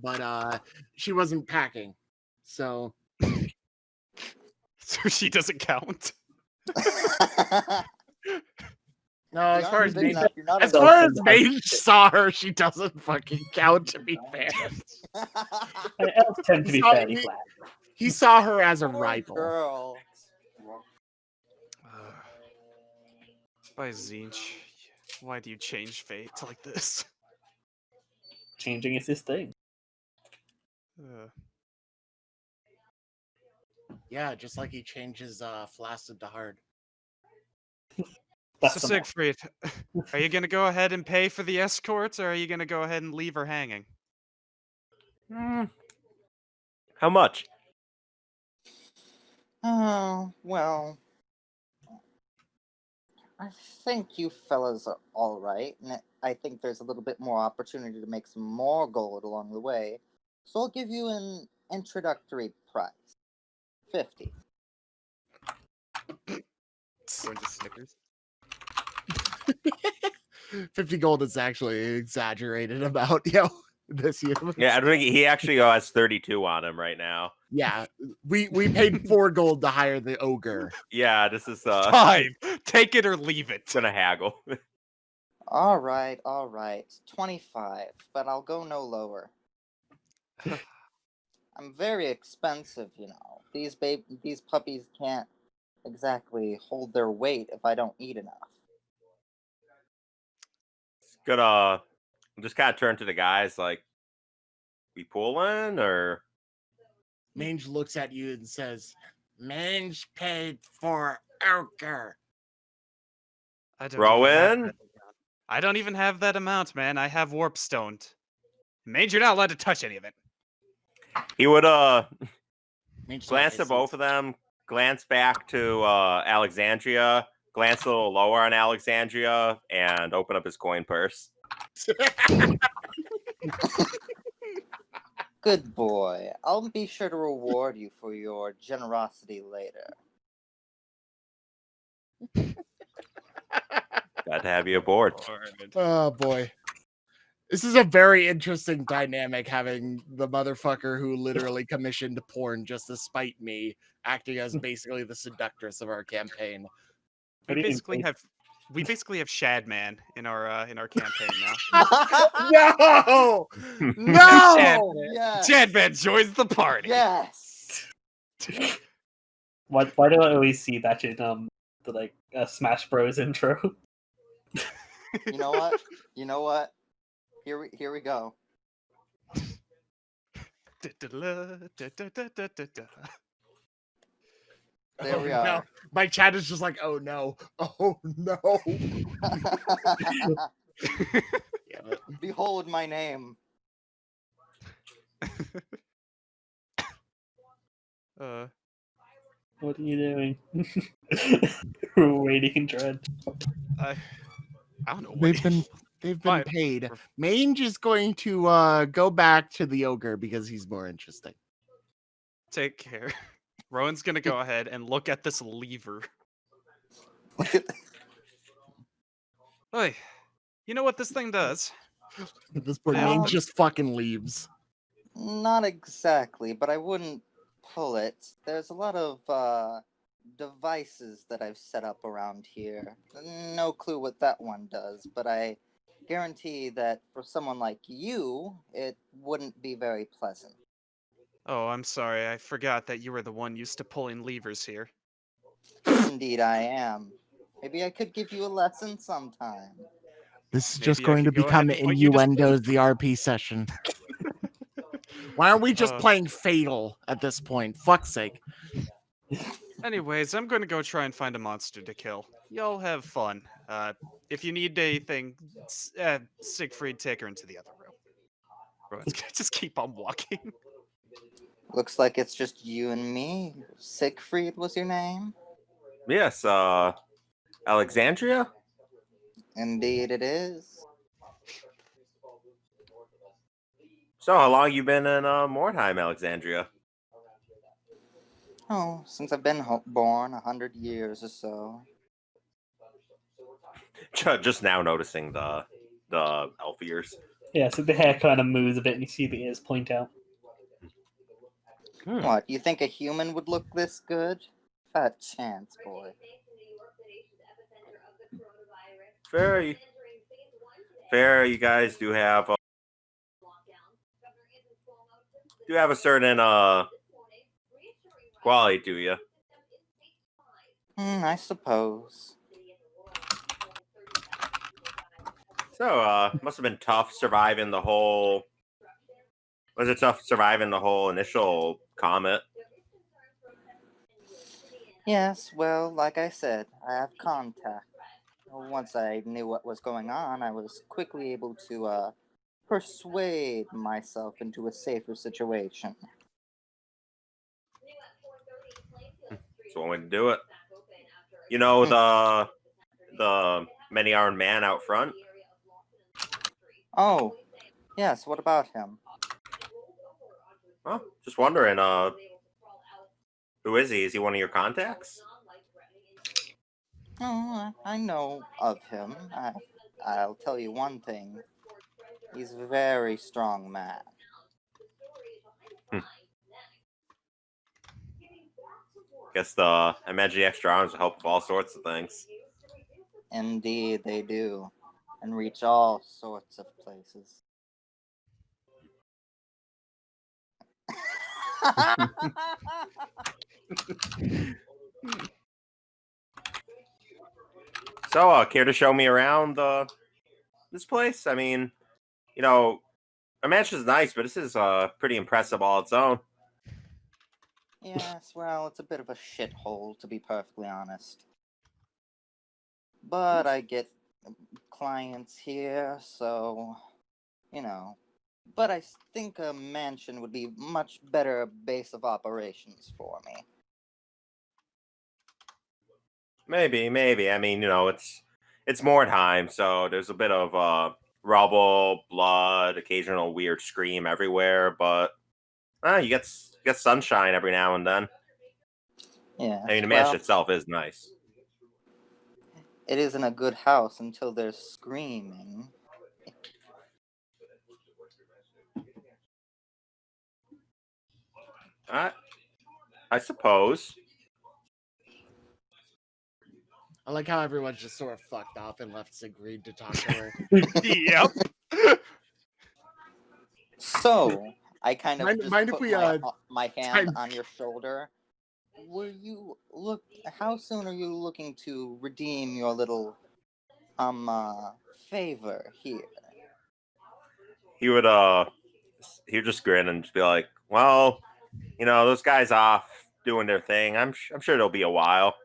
but she wasn't packing, so So she doesn't count. no. As far as big Mange, enough, you're not as a- far as Mange saw her, she doesn't fucking count. To be fair, Elves tend to be fairly flat. he saw her as a Poor rival. girl. By Zinch, why do you change fate like this? Changing is his thing. Yeah, just like he changes flaccid to hard. That's So the Siegfried, are you gonna go ahead and pay for the escorts, or are you gonna go ahead and leave her hanging? How much? Oh, well. I think you fellas are alright, and I think there's a little bit more opportunity to make some more gold along the way. So I'll give you an introductory price. 50. Going to Snickers. 50 gold is actually an exaggerated amount, yo. This year. Yeah, I don't think he actually has 32 on him right now. Yeah, we paid 4 gold to hire the ogre. Yeah, this is 5. Take it or leave it. gonna haggle. Alright. 25, but I'll go no lower. I'm very expensive, you know. These puppies can't exactly hold their weight if I don't eat enough. Gonna just kind of turn to the guys like, we pulling or? Mange looks at you and says, Mange paid for ogre. I don't even have Rowan? that amount. I don't even have that amount, man. I have warp stoned. Mage, you're not allowed to touch any of it. He would Mange glance at both of them, glance back to Alexandria, glance a little lower on Alexandria, and open up his coin purse. Good boy. I'll be sure to reward you for your generosity later. Glad to have you aboard. Oh boy. This is a very interesting dynamic, having the motherfucker who literally commissioned porn just to spite me acting as basically the seductress of our campaign. We What do you basically mean? have Shadman in our campaign now. No! No! Yes. Shadman joins the party. Yes. Why do I always see that in the Smash Bros intro? You know what? Here we go. There we Oh, no. are. My chat is just like, oh no. Oh no. Damn it. Behold my name. What are you doing? We're waiting in dread. I don't know. What They've been Fine. paid. Mange is going to go back to the ogre because he's more interesting. Take care. Rowan's gonna go ahead and look at this lever. Hey, you know what this thing does? At this point, Yeah. Mange just fucking leaves. Not exactly, but I wouldn't pull it. There's a lot of devices that I've set up around here. No clue what that one does, but I guarantee that for someone like you, it wouldn't be very pleasant. Oh, I'm sorry. I forgot that you were the one used to pulling levers here. Indeed, I am. Maybe I could give you a lesson sometime. This is Maybe just I going to could go ahead become and point you to innuendos, the RP session. Why aren't we just Uh. playing Fatal at this point? Fuck's sake. Anyways, I'm gonna go try and find a monster to kill. Y'all have fun. If you need anything, Siegfried, take her into the other room. Rowan's gonna just keep on walking. Looks like it's just you and me. Siegfried was your name? Yes, Alexandria? Indeed it is. So how long you been in Mordheim, Alexandria? Oh, since I've been born, 100 years or so. Just now noticing the elf ears. Yeah, so the hair kind of moves a bit and you see the ears point out. What, you think a human would look this good? Fat chance, boy. Very fair. You guys do have a certain quality to you. I suppose. So must have been tough surviving the whole. Was it tough surviving the whole initial comet? Yes, well, like I said, I have contact. Once I knew what was going on, I was quickly able to persuade myself into a safer situation. That's one way to do it. You know the many-armed man out front. Oh, yes, what about him? Well, just wondering. Who is he? Is he one of your contacts? Oh, I know of him. I'll tell you one thing. He's a very strong man. Guess I imagine the extra arms will help with all sorts of things. Indeed, they do. And reach all sorts of places. So, care to show me around this place? I mean, you know, a mansion's nice, but this is pretty impressive all its own. Yes, well, it's a bit of a shithole, to be perfectly honest. But I get clients here, so, you know. But I think a mansion would be much better base of operations for me. Maybe. I mean, you know, it's Mordheim, so there's a bit of rubble, blood, occasional weird scream everywhere, but you get sunshine every now and then. Yeah. I mean, the mansion itself is nice. It isn't a good house until there's screaming. I suppose. I like how everyone's just sort of fucked off and left Sigrid to talk to her. Yep. So, I kind of just mind if put we, my hand time- on your shoulder. How soon are you looking to redeem your little, favor here? He would just grin and just be like, Well, those guys off doing their thing. I'm sure it'll be a while.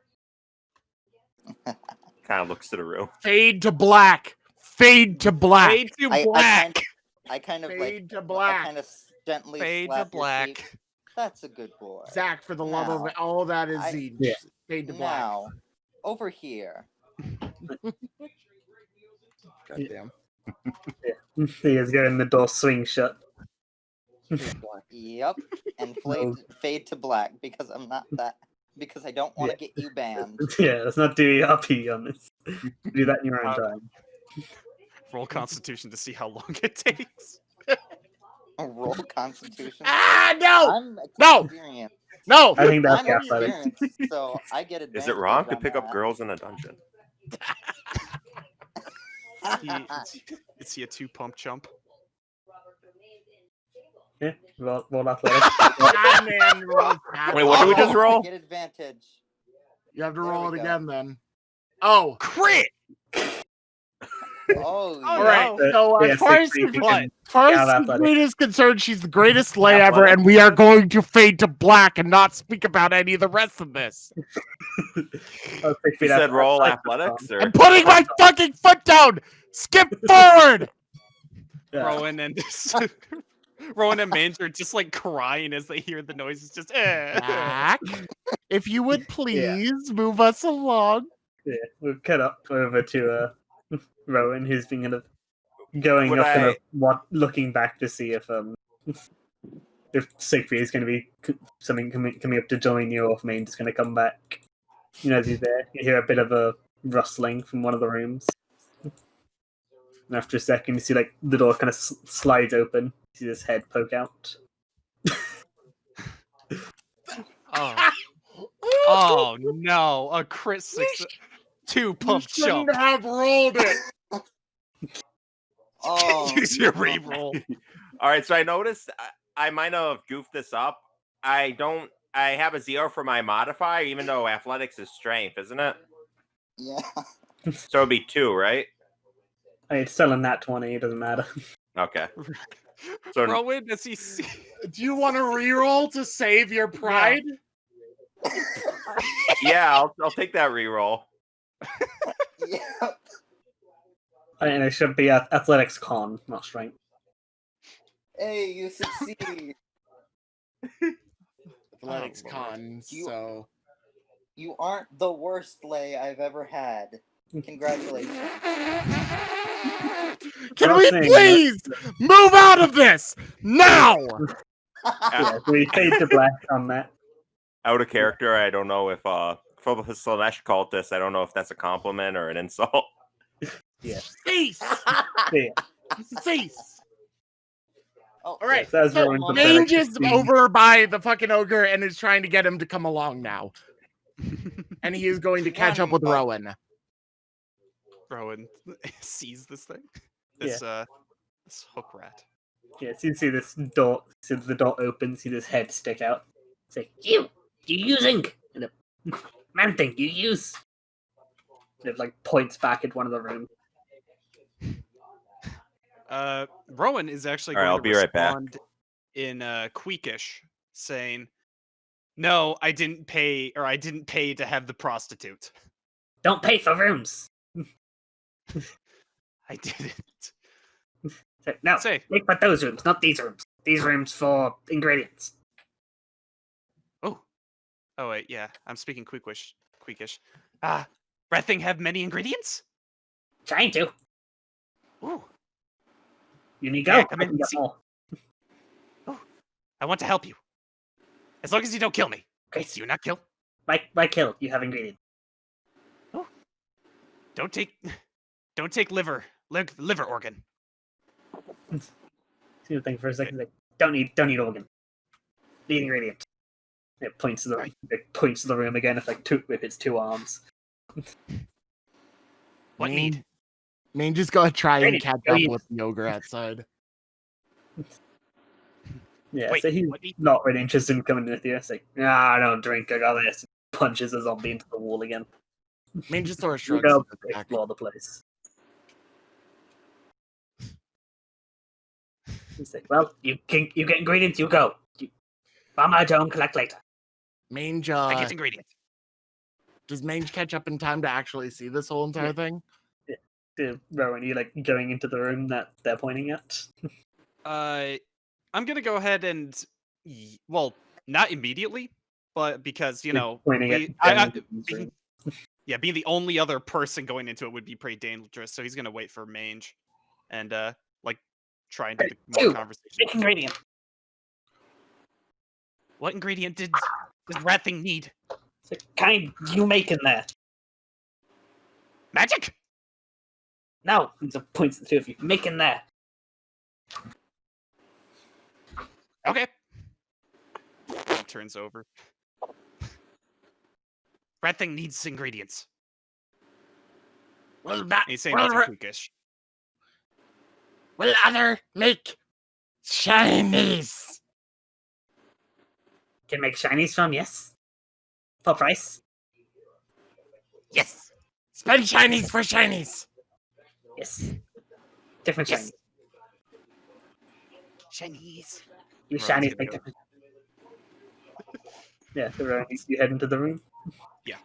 Kind of looks to the room. Fade to black. Fade to black. Fade to I black. I kind of Fade to I black. kind of gently Fade to slap your black. cheek. That's a good boy. Zach, for the love of Now, it, all that is I- Zinch. Yeah. Fade to black. Now, over here. Goddamn. He is getting the door swing shut. Fade to black. Yep, and fade to black because I'm not that. Because I don't want to get you banned. Yeah, let's not do ERP on this. Do that in your own time. Roll Constitution to see how long it takes. Roll Constitution. Ah, no! I'm No! experienced. No! I think that's I'm the athletic. experienced, so I get advantage. Is it wrong to on pick up that. girls in a dungeon? Is he a 2-pump chump? Yeah, roll athletic. God, man, roll fast. Wait, what do we just I roll? get advantage. You have to There roll we it go. again then. Oh. Crit! Oh, All All yeah. right. So Yeah, as far as 60 the athletic. Green is concerned, she's the greatest lay ever, Athletic. and we are going to fade to black and not speak about any of the rest of this. Oh, 6 You feet said athletic. roll athletics, or I'm putting my fucking foot down. Skip forward. Yeah. Rowan and Rowan and Mange are just like crying as they hear the noises. Just Zach, if you would please move us along. Yeah, we'll cut up over to Rowan, who's been kind of going Would up and I- looking back to see if Siegfried is going to be something coming up to join you, or if Maine's going to come back. As he's there, you hear a bit of a rustling from one of the rooms. And after a second, you see like the door kind of slides open. You see this head poke out. oh. Oh no, a crit 6 2-pump You chump. shouldn't have rolled it. Oh, Use your reroll. All right, so I noticed I might have goofed this up. I have a 0 for my modifier, even though athletics is strength, isn't it? yeah. So it'd be 2, right? I mean, it's still in that 20. It doesn't matter. Okay. So Rowan, does he see? Do you want to reroll to save your pride? yeah, I'll take that reroll. Yeah. And it should be athletics con, not strength. Hey, you succeed. Athletics Oh, con, You- so. You aren't the worst lay I've ever had. Congratulations. Can Not we saying please move out of this now? Yeah, so we fade to black on that. Out of character, I don't know if for the Slanesh cultist, I don't know if that's a compliment or an insult. Cease! Yeah. Cease! Oh, All right. So as So Rowan's Mange is athletic over by the fucking ogre and is trying to get him to come along now. And he is going to catch up with Rowan. Rowan sees this thing. This hook rat. Yeah, so you see this door. So the door opens. See this head stick out. It's like you using and a man thing you use. And it like points back at one of the rooms. Rowan is actually All right, going I'll to be right back. respond in Queekish, saying, "No, I didn't pay to have the prostitute. Don't pay for rooms. I didn't." So, no, Say, take but those rooms, not these rooms. These rooms for ingredients. oh wait, yeah, I'm speaking Queekish. Rat thing have many ingredients? Trying to. Ooh, You need go. Yeah, come I in can get and see. more. I want to help you, as long as you don't kill me. Okay, Do you not kill? why kill? You have ingredients. Don't take liver organ. See the thing for a second. Like, don't need organ. Need ingredient. It points to the room again. It's like with its 2 arms. What need? Mange just go try and Ready, catch go up you. with the ogre outside. Yeah, Wait, so he's what need? not really interested in coming with you. It's like, nah, I don't drink. I got this. Punches a zombie into the wall again. Mange just sort of You shrugs. go back. explore the place. He's like, well, you get ingredients. You go. On my own, collect later. Mange, I get ingredients. does Mange catch up in time to actually see this whole entire thing? Rowan, you like going into the room that they're pointing at? I'm gonna go ahead and, well, not immediately, but because Pointing at being the only other person going into it would be pretty dangerous. So he's gonna wait for Mange, and like try and do the more conversation. Make ingredient. What ingredient did this rat thing need? So kind you make in there? Magic? No, so points at the two of you. Make in there. Okay. He turns over. Rat thing needs ingredients. Will And he's saying that's Quickish. will other make Chinese? Can make shinies from, yes. For price. Yes. Spend Chinese for Chinese. Yes. Different Yes. shinies. Chinese. You Rowan's shinies gonna make go. different. Yeah, so Rowan, you head into the room. Yeah.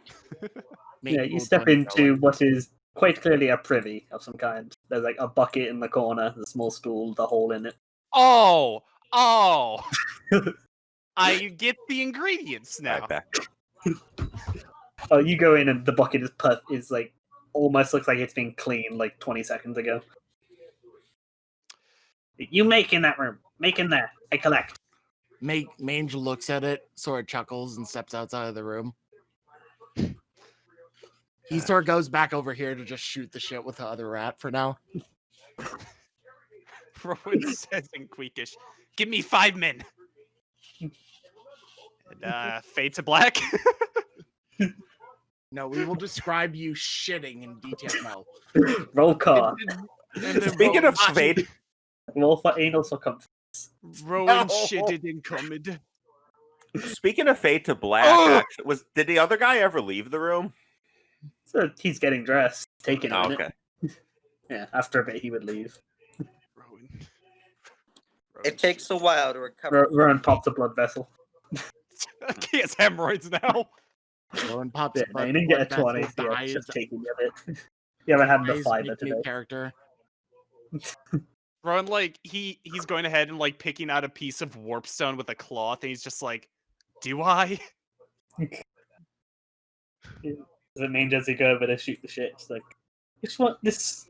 Yeah, you step into what is quite clearly a privy of some kind. There's like a bucket in the corner, a small stool with a hole in it. Oh. I get the ingredients now. Right back. Oh, you go in and the bucket is like almost looks like it's been cleaned like 20 seconds ago. You make in that room. Make in there. I collect. Mange looks at it, sort of chuckles, and steps outside of the room. He sort of goes back over here to just shoot the shit with the other rat for now. Rowan says in Quickish, "Give me 5 men." And fade to black. No, we will describe you shitting in detail now. Roll car. And then Speaking of Rowan fate, Roll for anal circumference. Rowan No. shitted in comedy. speaking of fade to black, actually, did the other guy ever leave the room? So he's getting dressed, taking a Oh, minute. okay. Yeah, after a bit he would leave. Rowan. It takes a while to recover. Rowan pops a blood vessel. He has hemorrhoids now. Rowan pops Yeah, no, you didn't get a 20. vessel, Yeah, dies, just taking a bit. You haven't had the dies, fiber make new today. character. Rowan, like, he's going ahead and, like, picking out a piece of warpstone with a cloth, and he's just like, do I? The main does he go over to shoot the shit? It's like, this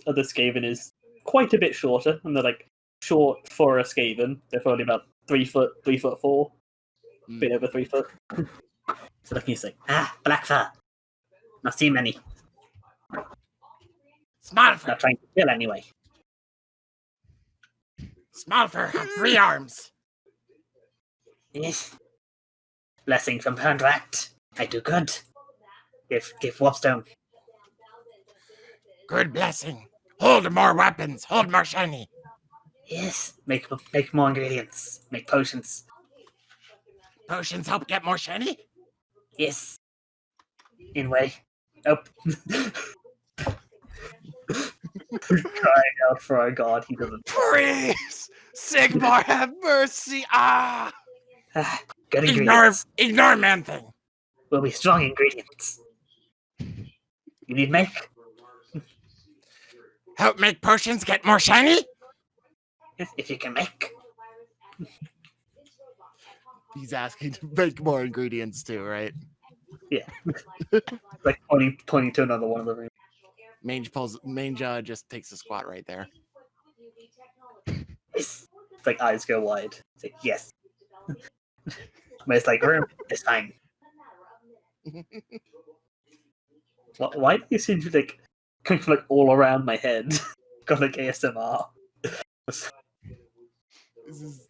other Skaven is quite a bit shorter, and they're like short for a Skaven. They're probably about 3 foot, 3'4", a bit over 3 foot. So like he's like, black fur. Not seen many. Small fur. Not trying to kill anyway. Small fur have 3 arms. Yes. Blessing from Pandrat. I do good. Give Warpstone. Good blessing. Hold more weapons. Hold more shiny. Yes. Make more ingredients. Make potions. Potions help get more shiny. Yes. In way. Nope. Crying out for our god, he doesn't. Please! Sigmar, have mercy! Ah! Good ingredients. Ignore man thing. Will be strong ingredients. You need make? Help make potions get more shiny. If you can make. He's asking to make more ingredients too, right? Yeah. Like pointing to another one of the rooms. Mange just takes a squat right there. Yes. It's like eyes go wide. It's like, yes. But it's like, room, it's fine. Why do you seem to like kind of like all around my head? Got like ASMR.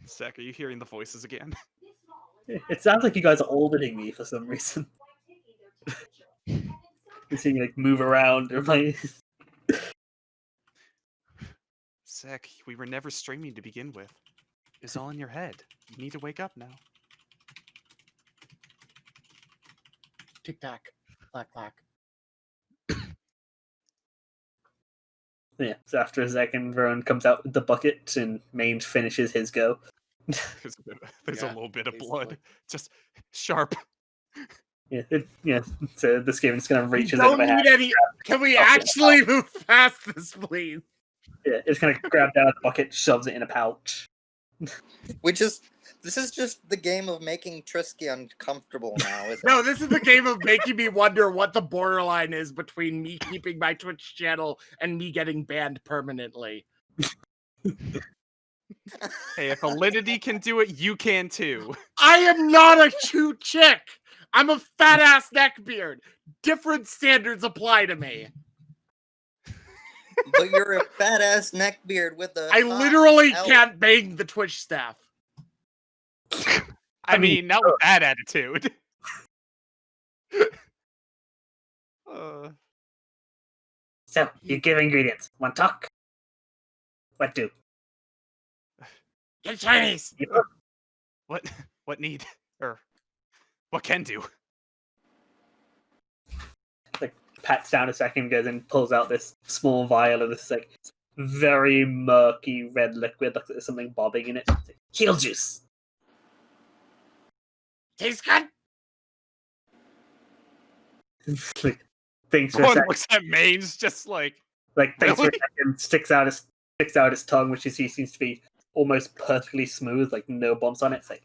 Zach, are you hearing the voices again? It sounds like you guys are orbiting me for some reason. You see me like move around or like Zach, we were never streaming to begin with. It's all in your head. You need to wake up now. Tic tac, clack clack. yeah. So after a second, Vern comes out with the bucket and Mange finishes his go. There's a Yeah, little bit of basically. blood. Just sharp. So the Skaven's kind of We reaches into don't my hand. need any. Can we Oh, actually move past this, please? Yeah, it's kind of grabbed out of the bucket, shoves it in a pouch. This is just the game of making Trisky uncomfortable now, isn't No, it? this is the game of making me wonder what the borderline is between me keeping my Twitch channel and me getting banned permanently. Hey, if Alinity can do it, you can too. I am not a cute chick. I'm a fat ass neckbeard. Different standards apply to me. But you're a fat ass neckbeard with a. I hot literally elf. can't bang the Twitch staff. I mean, not with that attitude. So, you give ingredients. Want talk? What do? Get Chinese. What need? Or what can do? Like, pats down a second, goes and pulls out this small vial of this, like, very murky red liquid. Looks like there's something bobbing in it. It's like, heal juice. Tastes good. Like, thinks for a One second. looks at Mange, just like, Like, thinks for a Really? second, sticks out his tongue, which you see seems to be almost perfectly smooth, like no bumps on it. It's like,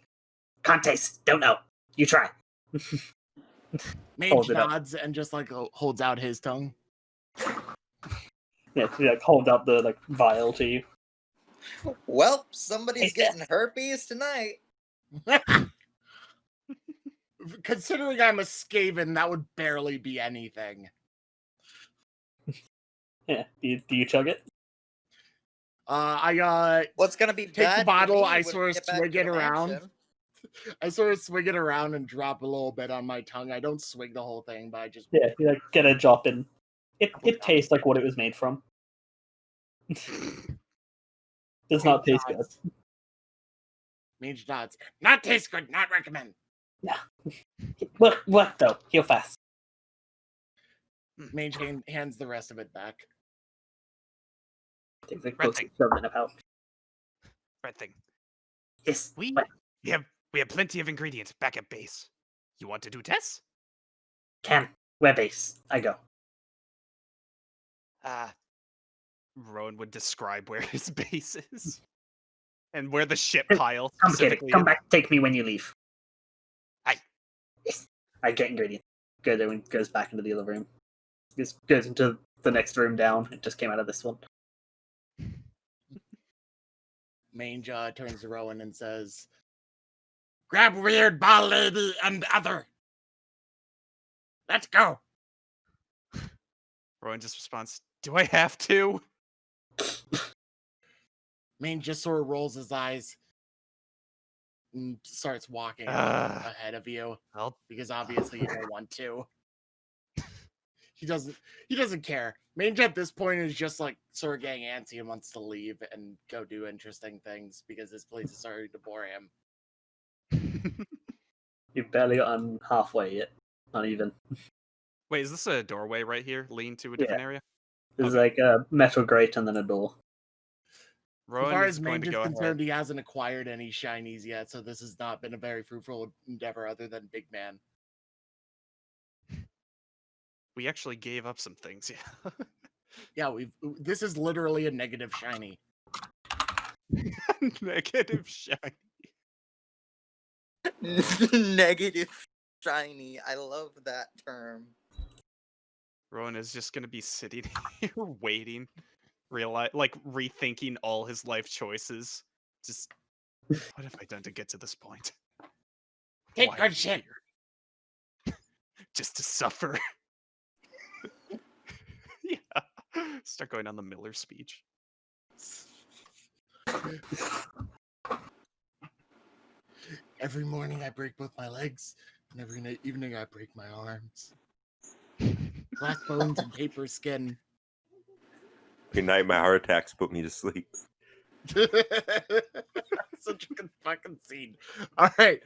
can't taste, don't know. You try. Mage Hold it up. nods and just like holds out his tongue. Yeah, he like holds out the like vial to you. Well, somebody's Hey, getting herpes tonight. Considering I'm a Skaven, that would barely be anything. Yeah, do you chug it? I What's gonna be Take bad the for bottle, me I when sort we of get back swig to it the around. mansion? I sort of swig it around and drop a little bit on my tongue. I don't swig the whole thing, but I just Yeah, you like get a drop in. It Couple it tastes like what it was made from. Does not taste good. nods. Mage nods. Not taste good. Not recommend. What though? Heal fast. Mage hands the rest of it back. Takes like Red close thing. to shove it in a pouch. red thing. Yes. We what? we have plenty of ingredients back at base. You want to do tests? Can. Where base? I go. Rowan would describe where his base is. And where the ship pile Come get it. specifically Come is. back. Take me when you leave. Aye. Yes. I get ingredients. Go there and goes back into the other room. Goes into the next room down. It just came out of this one. Mange turns to Rowan and says, "Grab weird ball lady and other. Let's go." Rowan just responds, "Do I have to?" Mange just sort of rolls his eyes and starts walking ahead of you Well, because obviously you don't want to. He doesn't care. Mange at this point is just like sort of getting antsy and wants to leave and go do interesting things because this place is starting to bore him. You've barely gotten halfway yet. Not even. wait, is this a doorway right here? Lean to a different area? There's Okay. like a metal grate and then a door. As Rowan far is as going Mange to is go concerned, ahead. he hasn't acquired any shinies yet, so this has not been a very fruitful endeavor other than Big Man. We actually gave up some things, yeah. Yeah, this is literally a negative shiny. Negative shine. Negative shiny. I love that term. Rowan is just gonna be sitting here waiting, rethinking all his life choices. Just, what have I done to get to this point? Take Why good am I shit. here? Just to suffer. Yeah. Start going on the Miller speech. Every morning I break both my legs, and every evening I break my arms. Glass bones and paper skin. Every night my heart attacks put me to sleep. Such a good fucking scene. All right.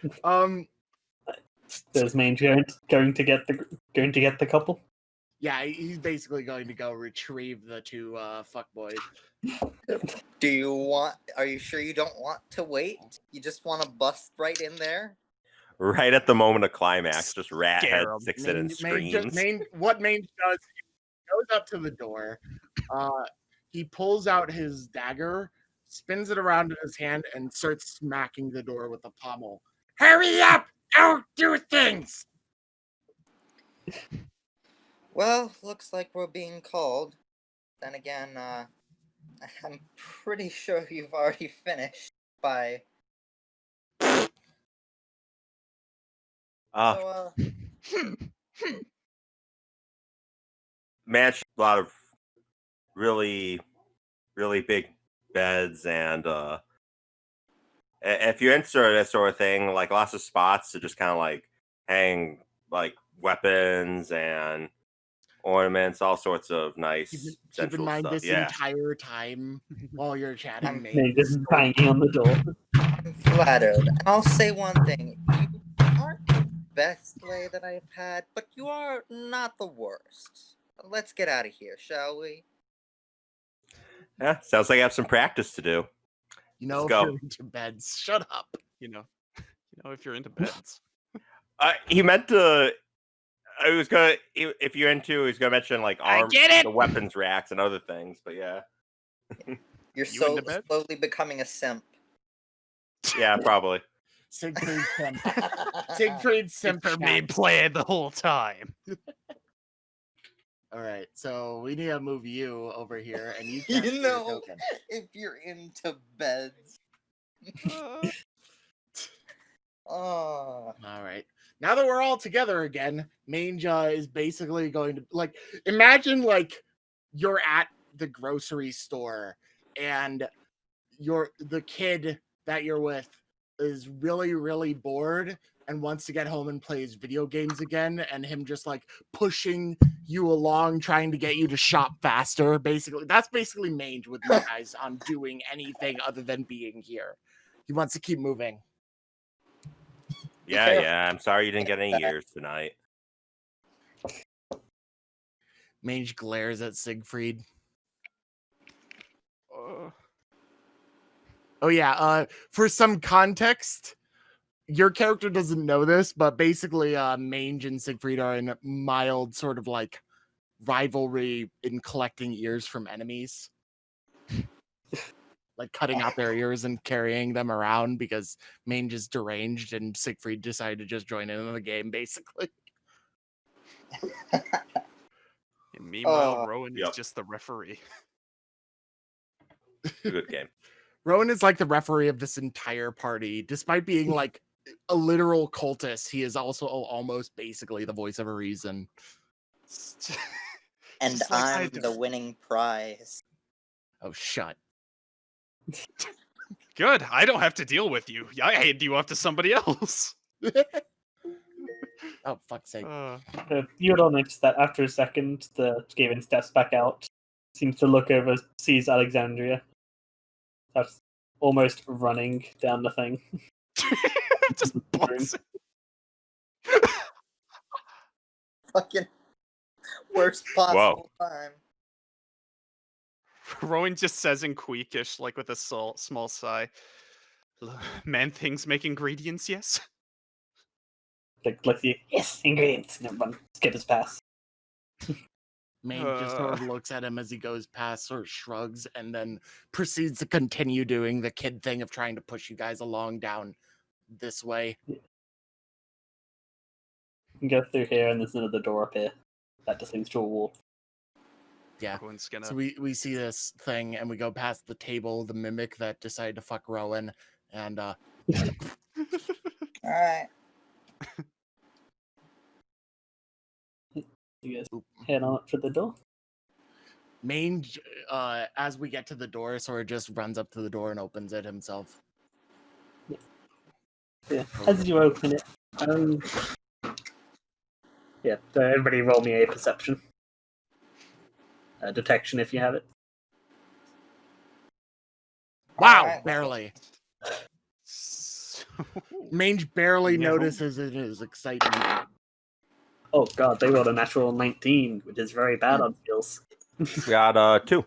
There's Mange going to get the couple. Yeah, he's basically going to go retrieve the two fuckboys. Are you sure you don't want to wait? You just want to bust right in there? Right at the moment of climax, just Rat Head Scare 'em. sticks it and screams. What Mange does, he goes up to the door. He pulls out his dagger, spins it around in his hand, and starts smacking the door with the pommel. Hurry up! Don't do things! Well, looks like we're being called. Then again, I'm pretty sure you've already finished by. So, Match a lot of really, really big beds, and if you're into that sort of thing, like lots of spots to just kind of like hang like weapons and ornaments, all sorts of nice Keep in sensual mind, stuff. this Yeah. entire time while you're chatting, They just banging on the door. I'm flattered. And I'll say one thing. You aren't the best lay that I've had, but you are not the worst. Let's get out of here, shall we? Yeah, sounds like I have some practice to do. You know, Let's if go. you're into beds, shut up. You know, if you're into beds. He meant to. I was gonna. If you're into, he's gonna mention like I arms, get it! the weapons racks, and other things. But yeah, You're You into bed? slowly becoming a simp. yeah, probably. Siegfried Simp. Siegfried Simp. For me playing the whole time. All right, so we need to move you over here, and you You can't see know, your token. if you're into beds. Oh. All right. Now that we're all together again, Mange is basically going to imagine you're at the grocery store and the kid that you're with is really, really bored and wants to get home and play his video games again, and him just pushing you along, trying to get you to shop faster. Basically, that's basically Mange with you guys on doing anything other than being here. He wants to keep moving. Yeah. I'm sorry you didn't get any ears tonight. Mange glares at Siegfried. Oh yeah, for some context, your character doesn't know this, but basically Mange and Siegfried are in a mild sort of rivalry in collecting ears from enemies. Cutting out their ears and carrying them around because Mange is deranged and Siegfried decided to just join in on the game, basically. And meanwhile, Rowan is just the referee. Good game. Rowan is the referee of this entire party. Despite being a literal cultist, he is also almost basically the voice of a reason. And I'm the winning prize. Oh, shut. Good. I don't have to deal with you. I hand you off to somebody else. Oh, fuck's sake. You would all notice that after a second, the Skaven steps back out, seems to look over, sees Alexandria. That's almost running down the thing. Just books. Fucking worst possible time. Rowan just says in Queekish, with a small sigh, "Man things make ingredients, yes?" Let's see. Yes, ingredients. And everyone skips past. Mange just sort of looks at him as he goes past, sort of shrugs, and then proceeds to continue doing the kid thing of trying to push you guys along down this way. You can go through here, and there's another door up here that just leads to a wall. Yeah. Gonna... So we see this thing, and we go past the table, the mimic that decided to fuck Rowan, and All right. You guys head on up to the door. Mange, as we get to the door, sort of just runs up to the door and opens it himself. Yeah. As you open it, yeah. So everybody, roll me a perception, detection if you have it. Wow, Alright. barely. Mange barely No. notices it is excitement. Oh god, they rolled a natural 19, which is very bad on skills. We got 2.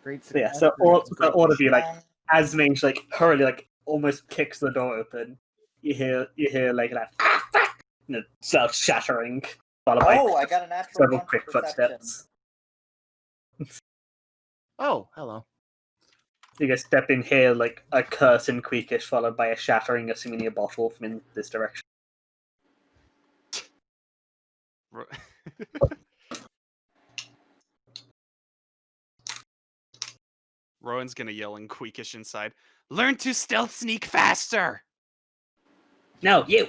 Great So yeah, success. so all It's a great of you, like, Um, as Mange like hurriedly like almost kicks the door open, you hear like that self shattering, followed by oh, I got a natural several 1 for quick perception. footsteps. Oh, hello. You guys step in here like a curse and Queakish, followed by a shattering, assuming a bottle from in this direction. Ro- Rowan's gonna yell in Queakish inside. Learn to stealth sneak faster! No, you.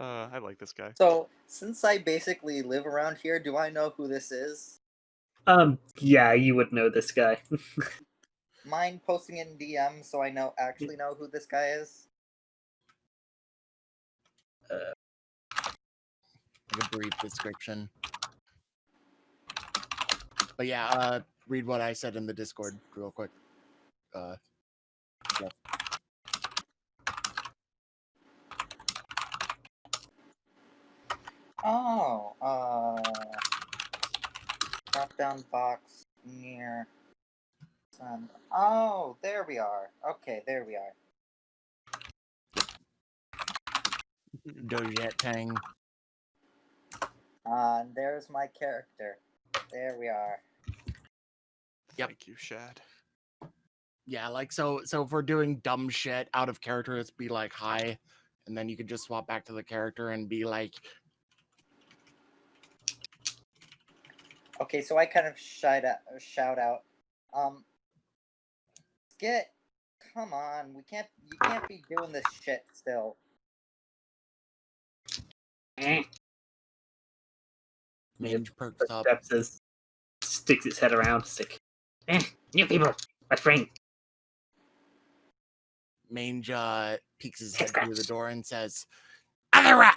I like this guy. So, since I basically live around here, do I know who this is? Yeah, you would know this guy. Mind posting in DM so I actually know who this guy is? Like a brief description. But yeah, read what I said in the Discord real quick. Yeah. Oh, drop down box near sun. Oh, there we are. Okay, there we are. Dojet Tang. And there's my character. There we are. Yep. Thank you, Shad. Yeah, like so if we're doing dumb shit out of character, it's be like hi, and then you could just swap back to the character and be like, Okay, so I kind of shout out. Skit, come on, you can't be doing this shit still. Mange perks up. Steps sticks its head around, stick. New people, let's bring. Mange peeks his head through the door and says, "Other rat."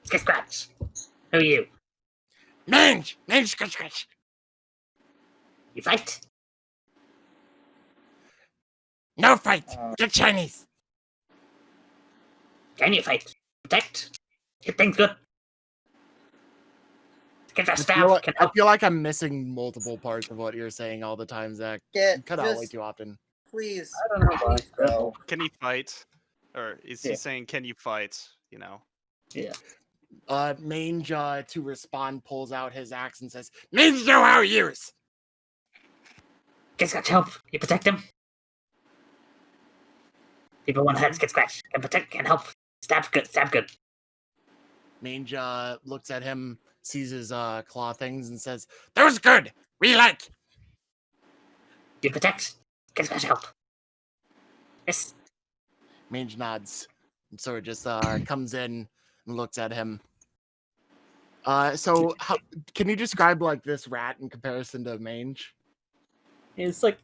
Scratch. Who are you? Mange, scratch. You fight? No fight. You're Chinese. Can you fight? Protect? Hit things good? Get that staff. Can I help. feel like I'm missing multiple parts of what you're saying all the time, Zach. You cut out way too often. Please, I don't know why. please go. Can he fight? Or is he saying, can you fight? You know? Yeah. Mange, to respond, pulls out his axe and says, "Mange know how to use." Get scratch help. You protect them. People want heads, get scratch. Can protect, can help. Stab good. Mange looks at him, sees his claw things, and says, "Those good. We like." You protect, get scratch help. Yes. Mange nods, and so it just comes in and looks at him. So how can you describe like this rat in comparison to Mange? It's like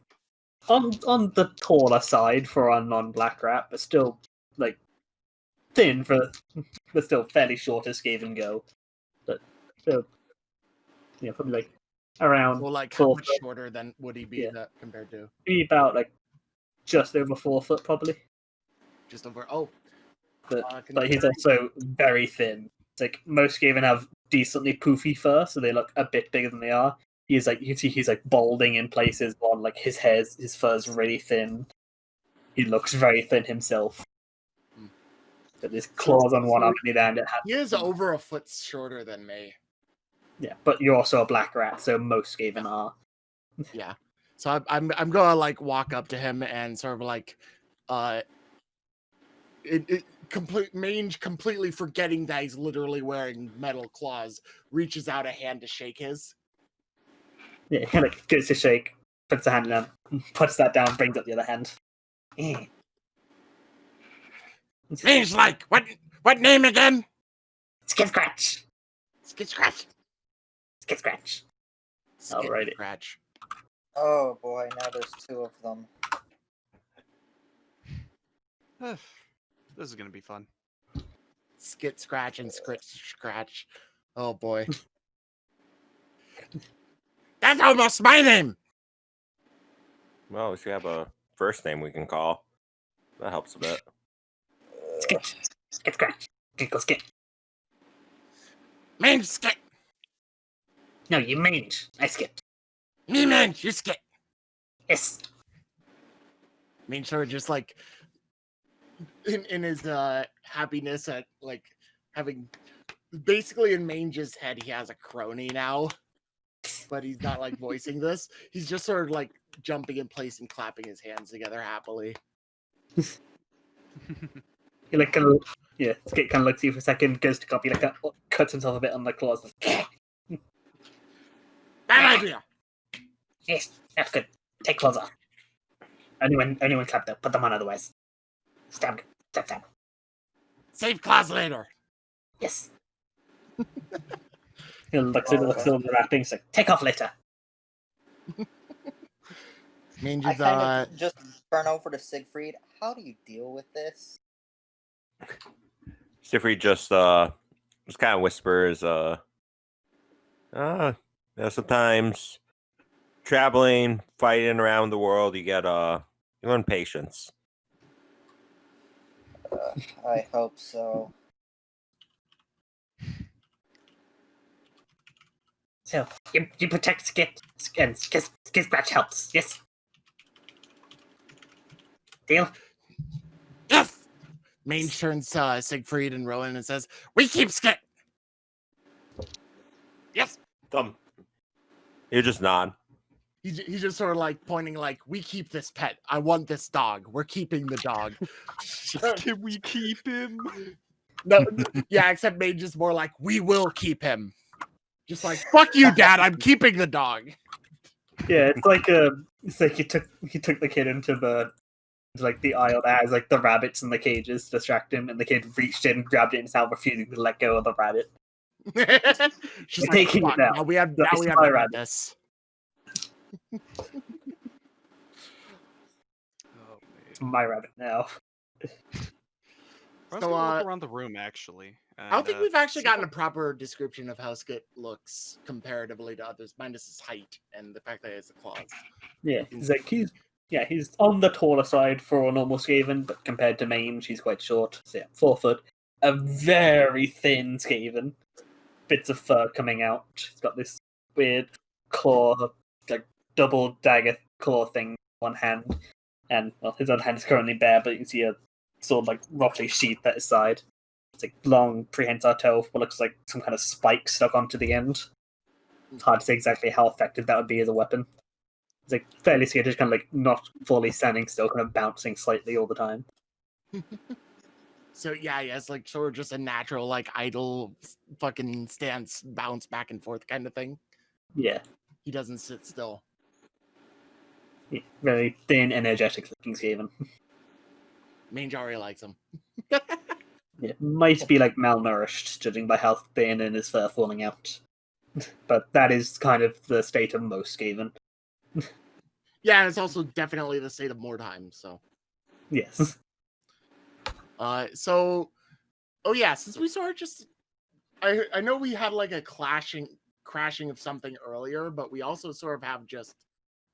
on the taller side for a non-black rat, but still like thin but still fairly short as Skaven go. But still, yeah, probably like around Well, like how 4 much foot. shorter than would he be Yeah. that compared to? Maybe about like just over 4 foot, probably. Just over. Oh, But he's also very thin. It's like most Skaven have decently poofy fur, so they look a bit bigger than they are. He's like, you can see he's like balding in places on like his fur's really thin. He looks very thin himself. But his claws on one arm and the end. he is over a foot shorter than me. Yeah, but you're also a black rat, so most Skaven are. Yeah. So I'm gonna like walk up to him and sort of like, Mange completely forgetting that he's literally wearing metal claws, reaches out a hand to shake his. Yeah, he like gives a shake, puts a hand down, puts that down, brings up the other hand. Mange like, what name again? Skid Scratch. Skid Scratch. Skid Scratch. Alrighty. Scratch. Oh boy, now there's 2 of them. This is gonna be fun. Skit Scratch and Scratch. Oh boy. That's almost my name. Well, at least we have a first name we can call. That helps a bit. Skid Scratch. Ginkle Skid. Mange, skit! No, you Mange. I skipped. Me, Mange, you skit! Yes. Mange sort of just like in his happiness at like having basically in Mange's head he has a crony now, but he's not like voicing this. He's just sort of like jumping in place and clapping his hands together happily. He like Skit kind of looks at you for a second, goes to copy, like cuts himself a bit on the claws. Bad idea. Yes, that's good. Take claws off. Anyone clap though. Put them on otherwise. Stab. Save claws later. Yes. He looks at the wrappings like, take off later. Mange I is kind of just turn over to Siegfried. How do you deal with this? Siegfried just kind of whispers, sometimes traveling, fighting around the world, you learn patience. I hope so. So you protect Skit, and Skit Scratch helps. Yes. Deal. yes. Mange turns Siegfried and Rowan and says, "We keep Skit." Yes. Thumb. You just nod. He's just sort of like pointing, like, "We keep this pet. I want this dog. We're keeping the dog." Can we keep him? No, yeah, except Mange is more like, "We will keep him." Just like, "Fuck you, Dad. I'm keeping the dog." Yeah, it's like he took the kid into the aisle that has like the rabbits in the cages to distract him, and the kid reached in, grabbed it, and is now refusing to let go of the rabbit. She's like, Taking it "Fuck, now. now we have That's to my do rabbit." this. Oh, It's my rabbit now. I was So, gonna look around the room actually. I don't think and, we've actually see gotten a what- proper description of how Skit looks comparatively to others, minus his height and the fact that he has the claws. Yeah, he's on the taller side for a normal Skaven, but compared to Mange, he's quite short. So yeah, 4 foot. A very thin Skaven. Bits of fur coming out. He's got this weird claw, like double dagger claw thing in one hand. And well, his other hand is currently bare, but you can see a sort of like roughly sheath at his side. It's like long prehensile toe, what looks like some kind of spike stuck onto the end. It's hard to say exactly how effective that would be as a weapon. It's like fairly skittish, kind of like not fully standing still, kind of bouncing slightly all the time. So yeah, he has like sort of just a natural like idle fucking stance, bounce back and forth kind of thing. Yeah. He doesn't sit still. Yeah, very thin, energetic looking Skaven. Mange already likes him. Yeah, might be like malnourished, judging by how thin and his fur falling out. But that is kind of the state of most Skaven. Yeah, and it's also definitely the state of Mordheim. So, Yes. oh yeah, since we sort of just, I know we had like a crashing of something earlier, but we also sort of have just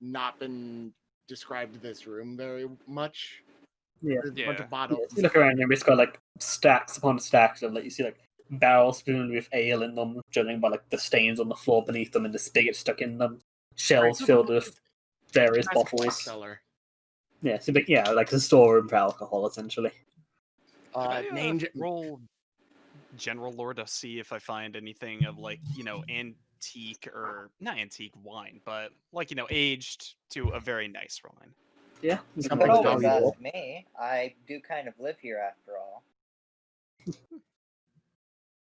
not been described this room very much. Yeah. There's a bunch Yeah. of bottles. You look around and it's got like stacks upon stacks of like you see like barrels filled with ale in them, judging by like the stains on the floor beneath them and the spigot stuck in them. Shelves filled with various That's a bottles. cellar. Yeah, so like a storeroom for alcohol essentially. Could I, Mange, roll general lore to see if I find anything of like antique or not antique wine, but like aged to a very nice wine. Yeah. You Something can always valuable. ask me. I do kind of live here after all.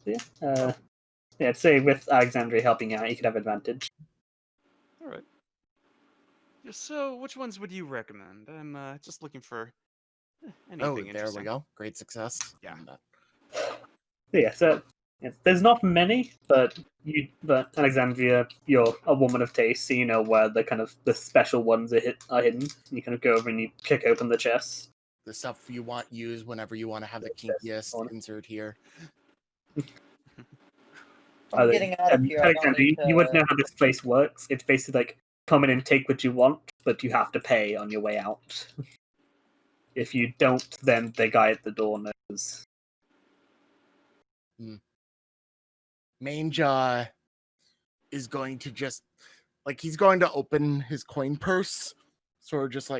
Yeah. I'd say with Alexandria helping out, you could have advantage. All right. Yeah, so, which ones would you recommend? I'm just looking for anything oh, there interesting. we go. Great success. Yeah. Yeah, so there's not many, but Alexandria, you're a woman of taste, so you know where the special ones are hidden. You kind of go over and you kick open the chest. The stuff you want used whenever you want to have the kinkiest insert here. I'm getting out of here. I don't Alexandria, need to... you wouldn't know how this place works. It's basically like come in and take what you want, but you have to pay on your way out. If you don't, then the guy at the door knows. Mange is going to just he's going to open his coin purse, sort of just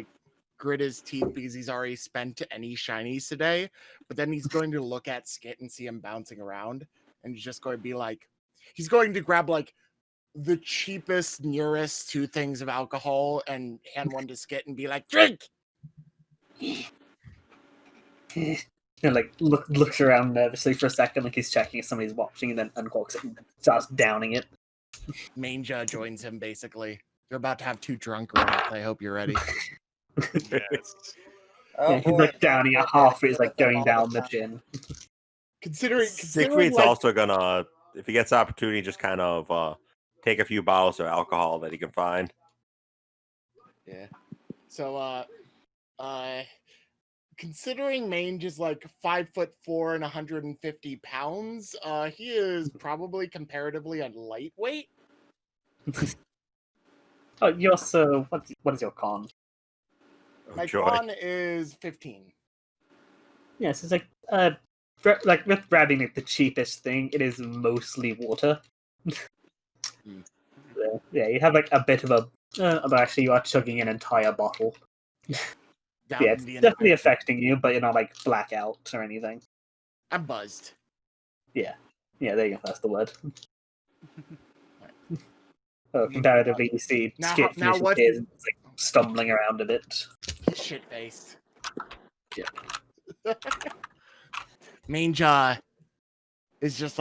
grit his teeth because he's already spent any shinies today. But then he's going to look at Skit and see him bouncing around, and he's just going to be he's going to grab the cheapest, nearest 2 things of alcohol and hand one to Skit and be like, "Drink." And looks around nervously for a second, like he's checking if somebody's watching, and then uncorks it and starts downing it. Mange joins him basically. You're about to have 2 drunk rats. I hope you're ready. Yes. Oh, He's boy, downing oh, it half, boy, it's with going all down the the chin. Considering Siegfried's also gonna, if he gets the opportunity, just kind of take a few bottles of alcohol that he can find. Yeah. So considering Mange is 5'4" and 150 pounds, he is probably comparatively a lightweight. Oh, you're so what is your con? My joy. con is 15. Yes, it's with grabbing the cheapest thing, it is mostly water. So, yeah, you have a bit of a. But actually, you are chugging an entire bottle. Down Yeah, it's the definitely entire- affecting you, but you're not blackout or anything. I'm buzzed. Yeah, there you go. That's the word. Comparatively, you see Now- Skit now finishing what- his and stumbling around a bit. Shit faced. Yeah. Mange is just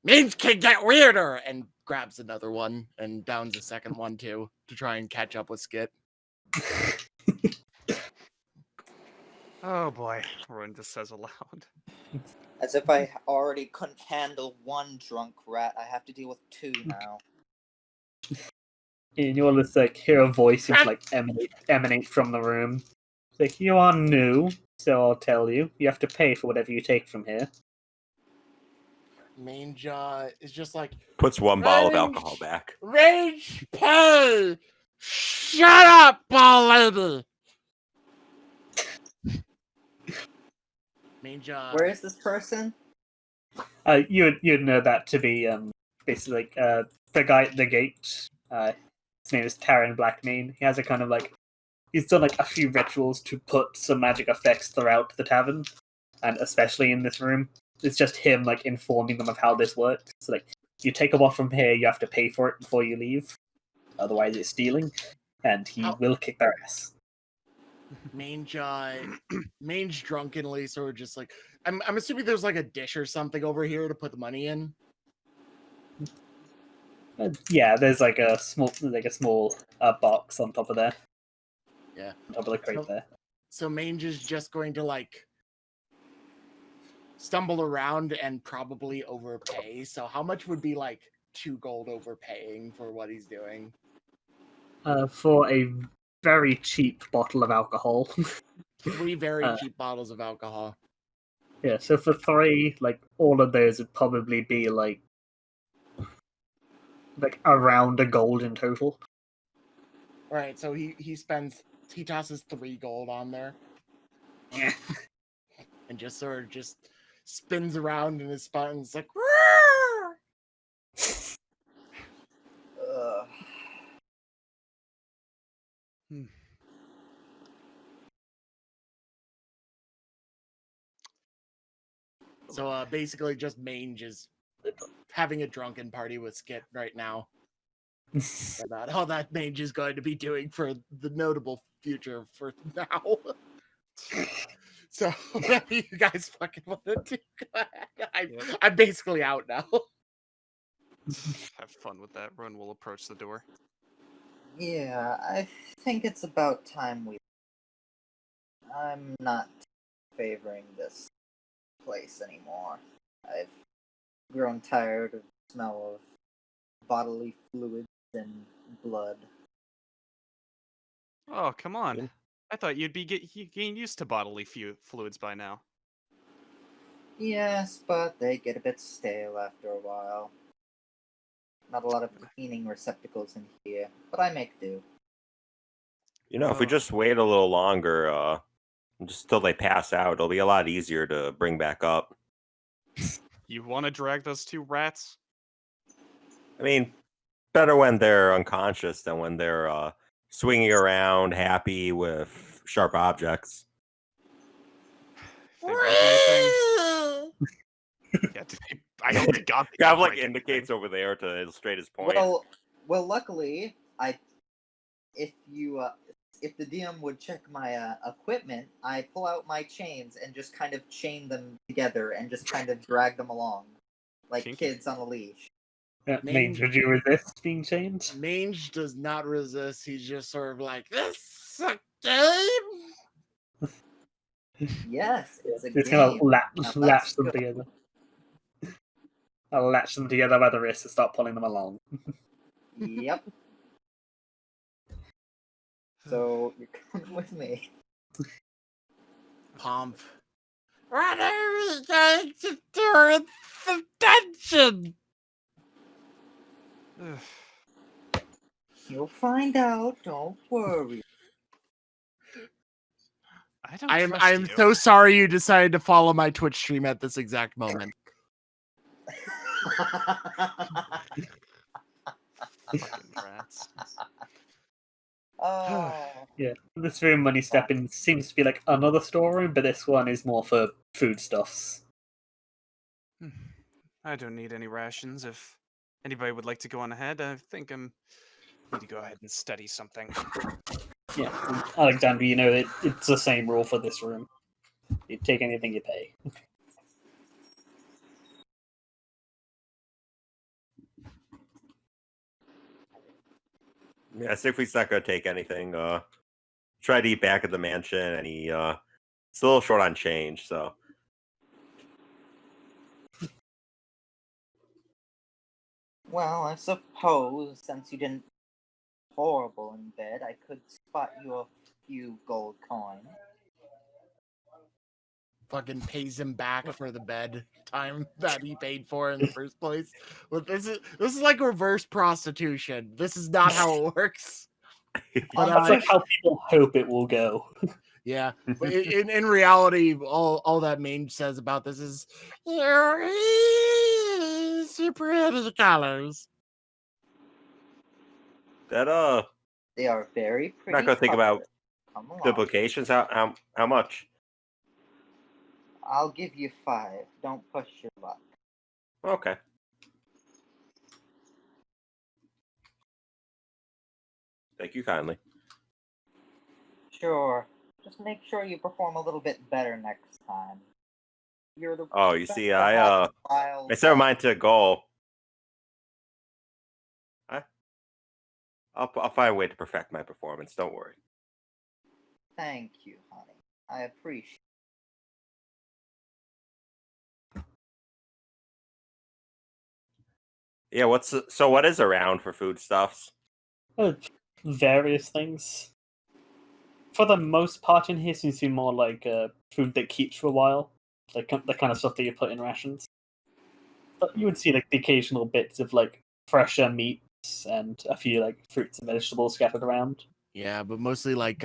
Mange can get weirder and grabs another one and downs a second one too to try and catch up with Skit. Oh boy, Rowan just says aloud. As if I already couldn't handle 1 drunk rat, I have to deal with 2 now. And you'll just hear a voice emanate from the room. It's you are new, so I'll tell you. You have to pay for whatever you take from here. Mange is just Puts 1 bottle of Mange! alcohol back. Rage pay! Shut up, ball lady! Mange Where is this person? You'd know that to be basically the guy at the gate. His name is Taran Blackmane. He has a kind of he's done a few rituals to put some magic effects throughout the tavern, and especially in this room. It's just him informing them of how this works. So you take a bottle from here, you have to pay for it before you leave. Otherwise, it's stealing, and he will kick their ass. Mange drunkenly sort of just I'm assuming there's a dish or something over here to put the money in. Yeah, there's a small box on top of there. Yeah, on top of the crate there. So Mange is just going to stumble around and probably overpay. So how much would be 2 gold overpaying for what he's doing? For a very cheap bottle of alcohol. 3 very cheap bottles of alcohol. Yeah, so for 3, all of those would probably be around a gold in total. Right, so he tosses 3 gold on there. Yeah. And just sort of just spins around in his spot and it's Ugh. So basically just Mange is having a drunken party with Skit right now. About all that Mange is going to be doing for the notable future for now. So whatever you guys fucking want to do. I'm basically out now. Have fun with that. Rowan will approach the door. Yeah, I think it's about time we... I'm not favoring this place anymore. I've grown tired of the smell of bodily fluids and blood. Oh, come on. I thought you'd be getting used to bodily fluids by now. Yes, but they get a bit stale after a while. Not a lot of cleaning receptacles in here, but I make do. If we just wait a little longer, just till they pass out, it'll be a lot easier to bring back up. You want to drag those 2 rats? I mean, better when they're unconscious than when they're swinging around, happy with sharp objects. If they break anything, yeah. I hope to God they Kind don't of like break indicates anything. over there to illustrate his point. Well, luckily, if the DM would check my equipment, I pull out my chains and just kind of chain them together and just kind of drag them along, like Kinky. kids on a leash. Mange, would you resist being chained? Mange does not resist. He's just sort of like, this a game? Yes, it's a Just game. gonna Now latch let's them go. together. I'll latch them together by the wrist and start pulling them along. Yep. So you're coming with me. Pomp. What are we going to do in the dungeon? You'll find out. Don't worry. I don't I'm trust you. so sorry you decided to follow my Twitch stream at this exact moment. Rats. Oh. Yeah, this room when you step in seems to be like another storeroom, but this one is more for foodstuffs. I don't need any rations. If anybody would like to go on ahead, I think I need to go ahead and study something. Yeah, Alexander, you know it's the same rule for this room. You take anything you pay. Yeah, Siegfried's not gonna take anything. Try to eat back at the mansion, and he's a little short on change, so. Well, I suppose since you didn't horrible in bed, I could spot you a few gold coins. Fucking pays him back for the bed time that he paid for in the first place. But this is like reverse prostitution. This is not how it works. But That's like how people hope it will go. yeah, but in reality, all that Mange says about this is you're pretty colors. That They are very I'm pretty. not gonna think about Come along. duplications. How much? I'll give you 5. Don't push your luck. Okay. Thank you kindly. Sure. Just make sure you perform a little bit better next time. You're the. Oh, you see, I set my mind to a goal. I'll find a way to perfect my performance. Don't worry. Thank you, honey. I appreciate. Yeah, what is around for foodstuffs? Various things. For the most part in here seems to be more like food that keeps for a while. Like the kind of stuff that you put in rations. But you would see like the occasional bits of like fresher meats and a few like fruits and vegetables scattered around. Yeah, but mostly like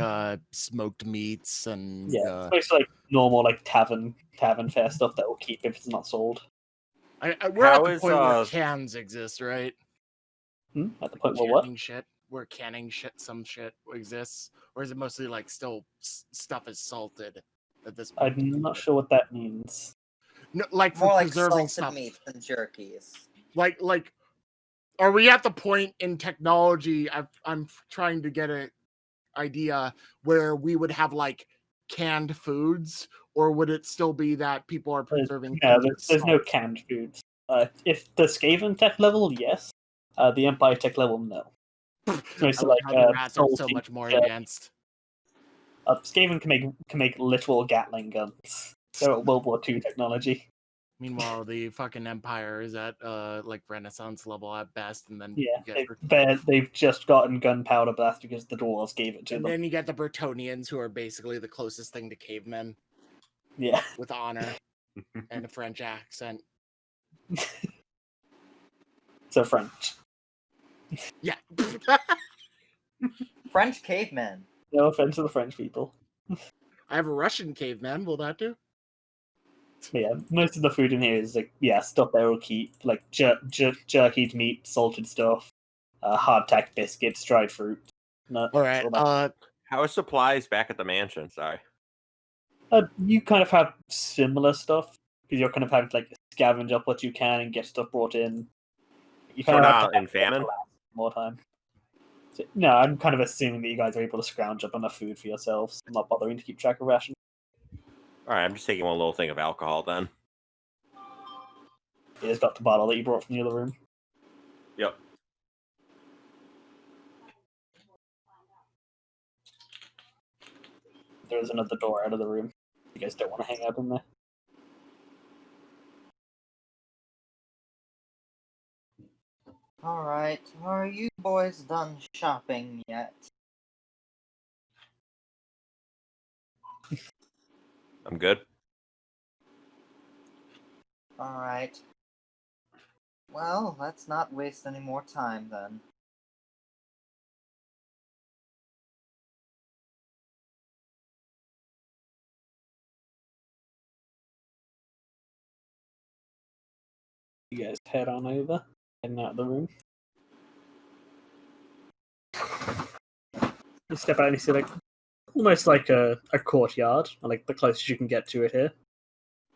smoked meats and Yeah, it's mostly like normal like tavern fare stuff that will keep if it's not sold. we're at the point where cans exist, right? At the point where what? Where canning some shit exists, or is it mostly like still stuff is salted at this point? I'm not sure what that means. No, like for more preserving like stuff. meats and jerkies. Like, are we at the point in technology? I'm trying to get an idea where we would have like canned foods, or would it still be that people are preserving? No, there's no canned foods. If the Skaven tech level, yes. The Empire tech level, no. It's like the rats are so much more advanced. Skaven can make literal Gatling guns. They're at World War II technology. Meanwhile, the fucking Empire is at like Renaissance level at best, and then they've just gotten gunpowder blast because the dwarves gave it to them. And then you get the Bretonnians, who are basically the closest thing to cavemen. Yeah, with honor and a French accent. So French. Yeah. French cavemen. No offense to the French people. I have a Russian caveman. Will that do? But yeah, most of the food in here is like stuff they will keep, like jerky meat, salted stuff, hardtack biscuits, dried fruit, nuts. All right. all that. How are supplies back at the mansion? Sorry. You kind of have similar stuff because you're kind of having to like scavenge up what you can and get stuff brought in. You So kind we're of have not to in famine? more time. So, no, I'm kind of assuming that you guys are able to scrounge up enough food for yourselves, not bothering to keep track of rations. All right, I'm just taking one little thing of alcohol then. You just got the bottle that you brought from the other room. Yep. There's another door out of the room. You guys don't want to hang out in there. Alright, are you boys done shopping yet? I'm good. Alright. Well, let's not waste any more time then. You guys head on over, heading out of the room. You step out and you see like almost like a courtyard, or like the closest you can get to it here.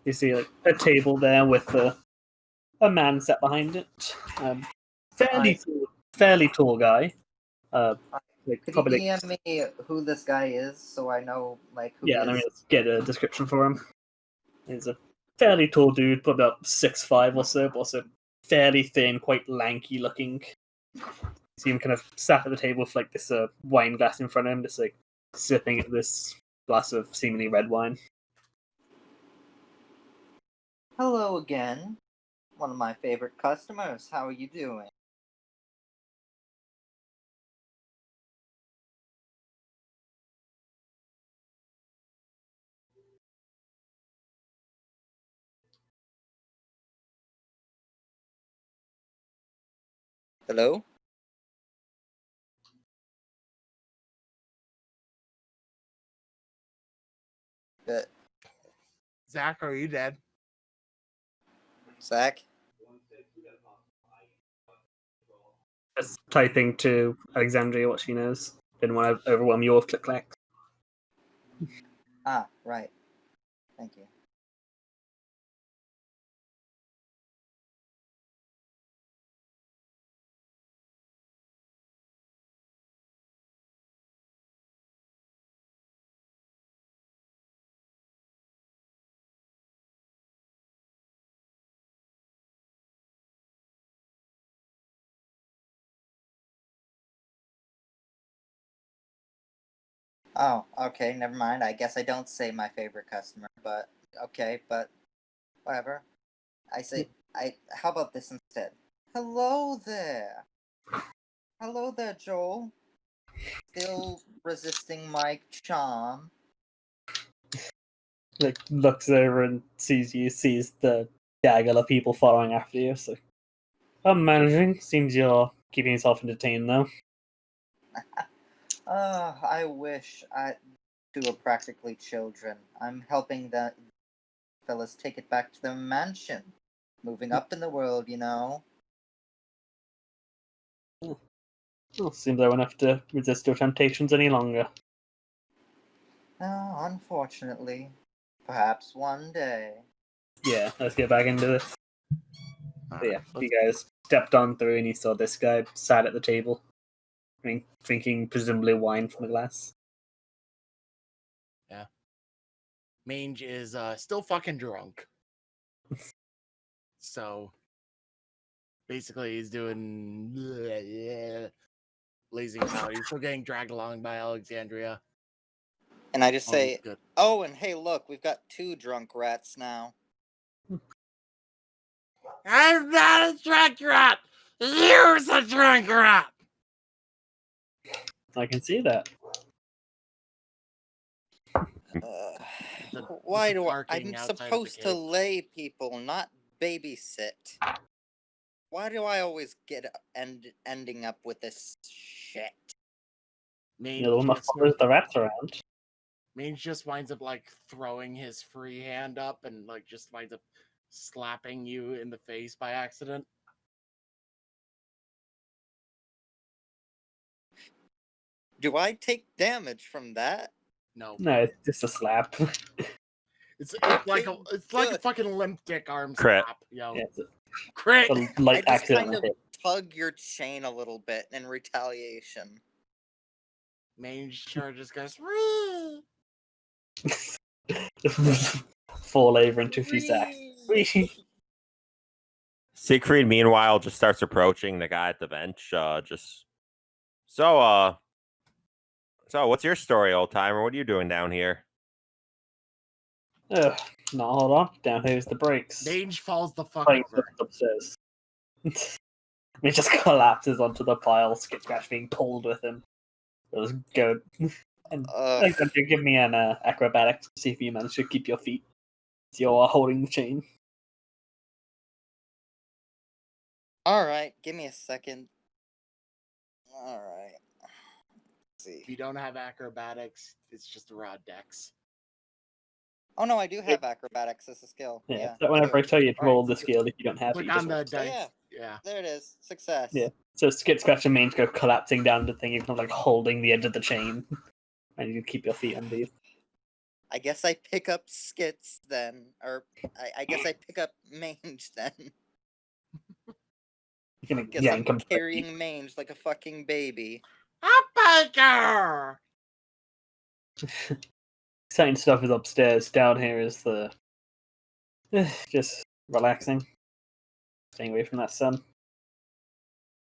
You see like a table there with a man sat behind it. Fairly tall guy. Like Could probably you DM me who this guy is so I know like who he let me is? just get a description for him. He's a fairly tall dude, probably about 6'5" or so, but also fairly thin, quite lanky looking. You see him kind of sat at the table with like this wine glass in front of him, just like sipping at this glass of seemingly red wine. Hello again. One of my favorite customers. How are you doing? Hello? Zach, are you dead? Zach? Just typing to Alexandria what she knows. Didn't want to overwhelm you with click clacks. Ah, right. Thank you. Oh, okay, never mind. I guess I don't say my favorite customer, but okay, but whatever. I say how about this instead? Hello there. Hello there, Joel. Still resisting my charm. Like looks over and sees the gaggle of people following after you. So I'm managing. Seems you're keeping yourself entertained though. I wish I two were practically children. I'm helping the fellas take it back to their mansion. Moving up in the world, you know. Well, seems I won't have to resist your temptations any longer. Oh, unfortunately. Perhaps one day. Yeah, let's get back into this. But yeah, you guys stepped on through and you saw this guy sat at the table, drinking presumably wine from a glass. Yeah. Mange is still fucking drunk. So basically he's doing lazy about. He's still getting dragged along by Alexandria. And I just say, good. oh, and hey, look, we've got 2 drunk rats now. I'm not a drunk rat! You're a drunk rat! I can see that. Why do barking I'm outside of the supposed to cave. lay people, not babysit? Why do I always get ending up with this shit? Mange You're the one that just follows the rats around. Mange just winds up like throwing his free hand up and like just winds up slapping you in the face by accident. Do I take damage from that? No, No, it's just a slap. it's like a Good. fucking limp dick arm Crit. slap, yo. Yeah, it's Crit. a I light just accident kind of hit. tug your chain a little bit in retaliation. Mange sure just goes. "Whee!" Fall over into a few sacks. Siegfried, meanwhile, just starts approaching the guy at the bench. So, what's your story, old timer? What are you doing down here? Ugh, no, hold on. Down here's the brakes. Mange falls the fuck Playing over. upstairs. It just collapses onto the pile, Skitcrash being pulled with him. It was good. And Ugh. give me an acrobatics to see if you manage to keep your feet. So you're holding the chain. Alright, give me a second. Alright. Let's see. If you don't have acrobatics, it's just a raw dex. Oh no, I do have acrobatics as a skill. Yeah. Yeah. So whenever I tell you to Right, roll the so skill, if you don't have it, Click you on just the roll. dice. yeah. Yeah. There it is. Success. Yeah. So Skitcrash and Mange go collapsing down the thing, you're kind of like holding the end of the chain. And you keep your feet underneath. I guess I pick up skits then. Or I guess I pick up mange then. You're gonna Guess yank I'm him. carrying mange like a fucking baby. Upbaker! Exciting stuff is upstairs. Down here is the just relaxing, staying away from that sun.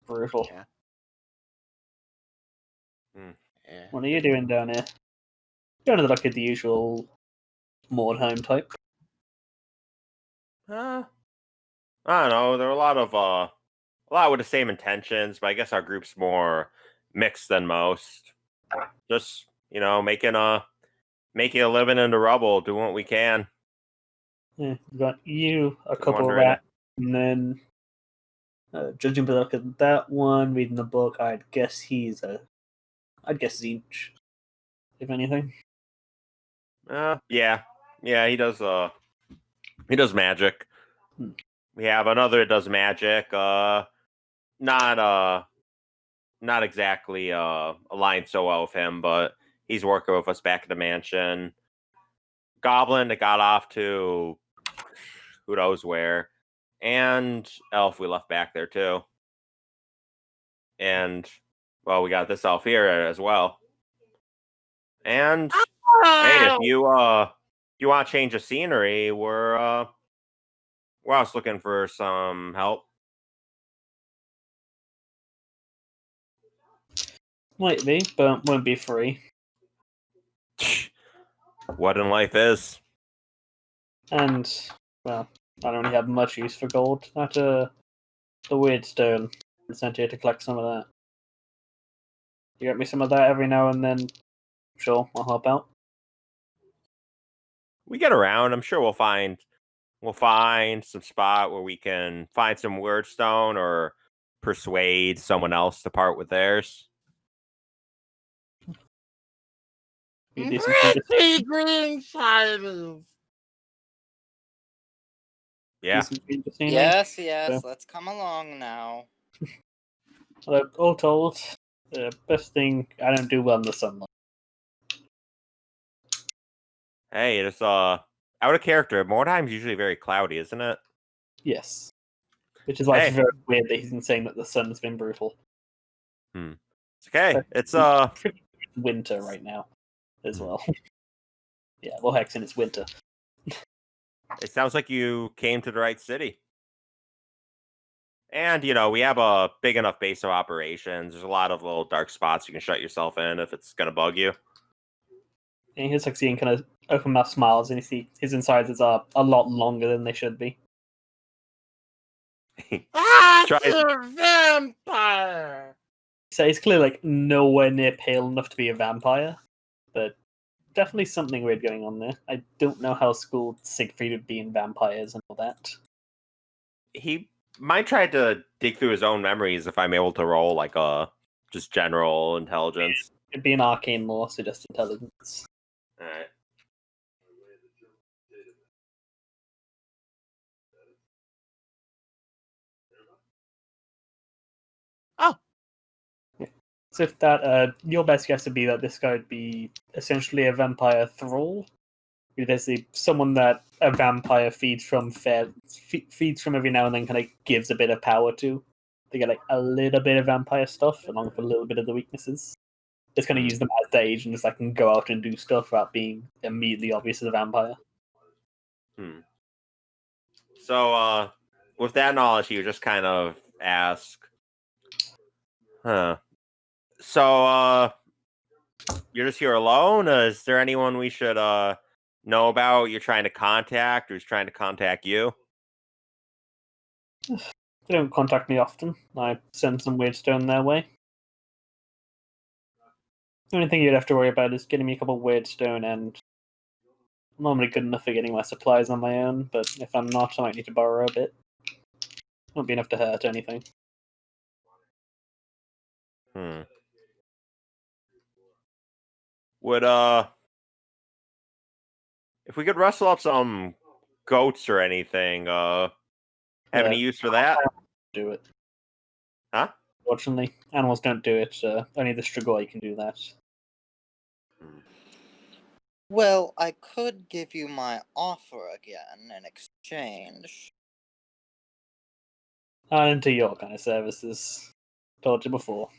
Brutal. Yeah. Yeah. What are you doing down here? Going to look at the usual Mordheim type. I don't know. There are a lot with the same intentions, but I guess our group's more mixed than most. Just making a living in the rubble, doing what we can. Yeah, we've got you, a Just couple of wondering. rats, and then judging by the look at that one, reading the book, I'd guess Zinch, if anything. Yeah, he does. He does magic. Hmm. We have another that does magic. Not exactly aligned so well with him, but he's working with us back at the mansion. Goblin that got off to who knows where, and elf we left back there too. And well, we got this elf here as well. And hey, if you want to change the scenery, we're also looking for some help. Might be, but won't be free. What in life is? And, well, I don't really have much use for gold. Not the weird stone. I sent here to collect some of that. You get me some of that every now and then. Sure, I'll help out. We get around. I'm sure we'll find some spot where we can find some word stone or persuade someone else to part with theirs. You do some finger- Green shinies. Yeah. do some finger scenery. Yes, Yeah. let's come along now. Although, all told, the best thing, I don't do well in the sunlight. Hey, it's out of character. Mordheim's usually very cloudy, isn't it? Yes. Which is why it's Hey. very weird that he's been saying that the sun's been brutal. It's okay. It's winter right now as Hmm. well. Yeah, well, Hexen, it's winter. It sounds like you came to the right city. And we have a big enough base of operations. There's a lot of little dark spots you can shut yourself in if it's gonna bug you. And he's like seeing kind of open mouth smiles, and you see his incisors are a lot longer than they should be. Try- a vampire. So he's clearly like nowhere near pale enough to be a vampire, but definitely something weird going on there. I don't know how schooled Siegfried would be in vampires and all that. He might try to dig through his own memories if I'm able to roll like a just general intelligence. It'd be an arcane lore, so just intelligence. All right. So if that, your best guess would be that this guy would be essentially a vampire thrall. Basically, someone that a vampire feeds from every now and then, kind of gives a bit of power to. They get like a little bit of vampire stuff along with a little bit of the weaknesses. Just kind of use them as they age and just like can go out and do stuff without being immediately obvious as a vampire. So, with that knowledge, you just kind of ask, So, you're just here alone? Is there anyone we should know about? You're trying to contact, or who's trying to contact you? They don't contact me often. I send some weird stone their way. The only thing you'd have to worry about is getting me a couple of weird stone, and I'm normally good enough for getting my supplies on my own, but if I'm not, I might need to borrow a bit. Won't be enough to hurt anything. Would if we could rustle up some goats or anything, have any use for that? Do it. Huh? Fortunately, animals don't do it. Only the Strigoi can do that. Well, I could give you my offer again in exchange. I'm into your kind of services. Told you before.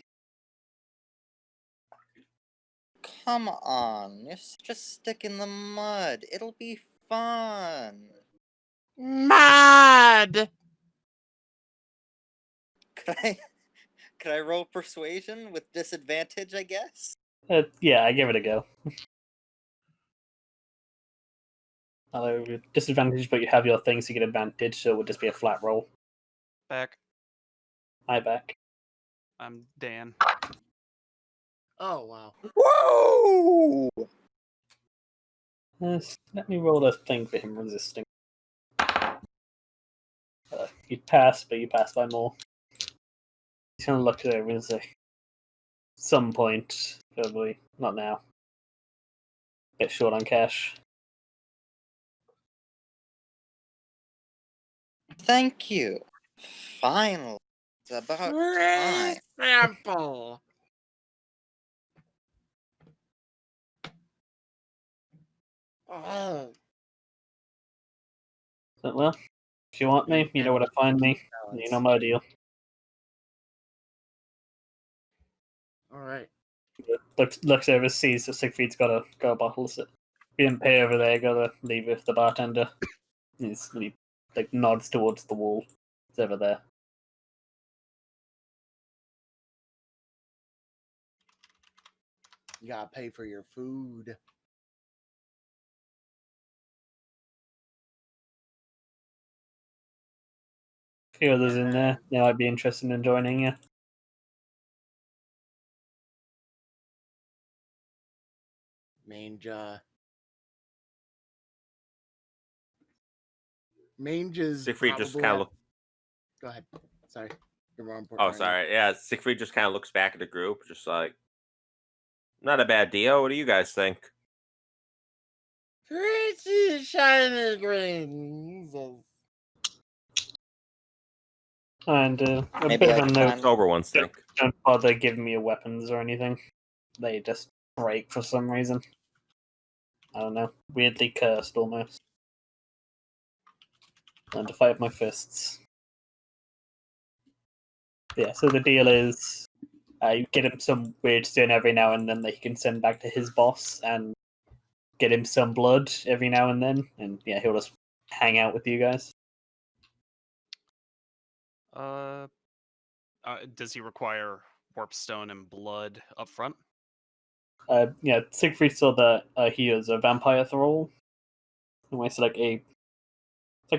Come on, you're such a stick in the mud. It'll be fun. Mad! Could I roll persuasion with disadvantage, I guess? Yeah, I give it a go. Although disadvantage, but you have your things to get advantage, so it would just be a flat roll. Back. I back. I'm Dan. Oh, wow. Whoa! Let me roll a thing for him resisting. You pass, but you pass by more. He's gonna look at it and say, some point, probably not now. Bit short on cash. Thank you. Finally. It's about time. Sample. Oh. So, well, if you want me, you know where to find me. You know my deal. All right. Looks over, sees that Siegfried's got a bottle. So if you didn't pay over there, gotta leave it with the bartender. He like nods towards the wall. It's over there. You gotta pay for your food. A few others in there. They might be interested in joining you. Mange is Siegfried probably... just kind of look. Go ahead. Sorry. You're more important Oh, right now. sorry. Yeah, Siegfried just kind of looks back at the group, just like, not a bad deal. What do you guys think? Pretty shiny rings. And a Maybe bit I of a can note: find- Sober ones think. don't bother giving me your weapons or anything. They just break for some reason. I don't know. Weirdly cursed almost. And to fight with my fists. Yeah, so the deal is you get him some weird stone every now and then that he can send back to his boss, and get him some blood every now and then, and yeah, he'll just hang out with you guys. Does he require warpstone and blood up front? Yeah, Siegfried saw that he is a vampire thrall. Almost like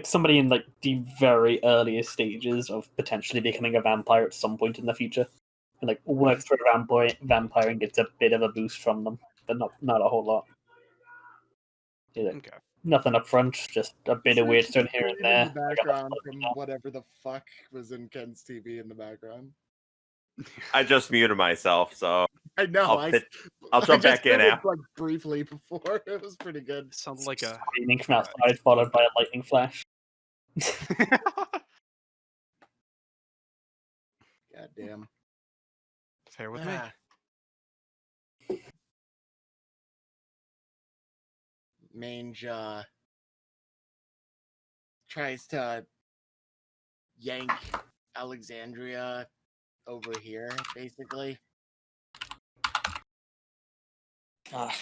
somebody in like the very earliest stages of potentially becoming a vampire at some point in the future. And like works through vampire and gets a bit of a boost from them, but not a whole lot. Yeah, Okay. nothing up front, just a bit of weird stone here and there. In the background from whatever the fuck was in Ken's TV in the background. I just muted myself, so I know. I'll jump back in after. after. Like briefly before. It was pretty good. Sounds like a Screaming from outside, followed by a lightning flash. God damn. fair with me. Mange tries to yank Alexandria over here, basically. Ah,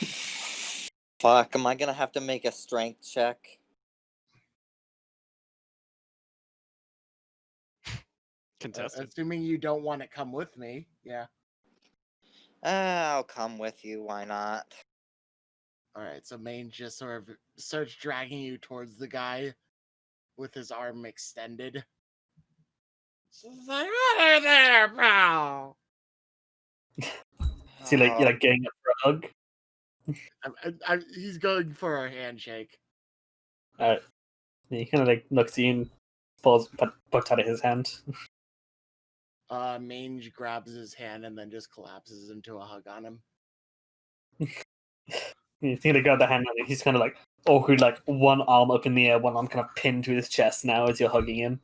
fuck, am I gonna have to make a strength check? Contested. Assuming you don't want to come with me, yeah. I'll come with you, why not? Alright, so Mange just sort of starts dragging you towards the guy with his arm extended. She's like, "Hey there, pal!" So you're like getting up for a hug. He's going for a handshake. He kind of like looks at you and pulls puts out of his hand. Mange grabs his hand and then just collapses into a hug on him. He's gonna grab the hand and he's kind of like awkward, like one arm up in the air, one arm kind of pinned to his chest now as you're hugging him.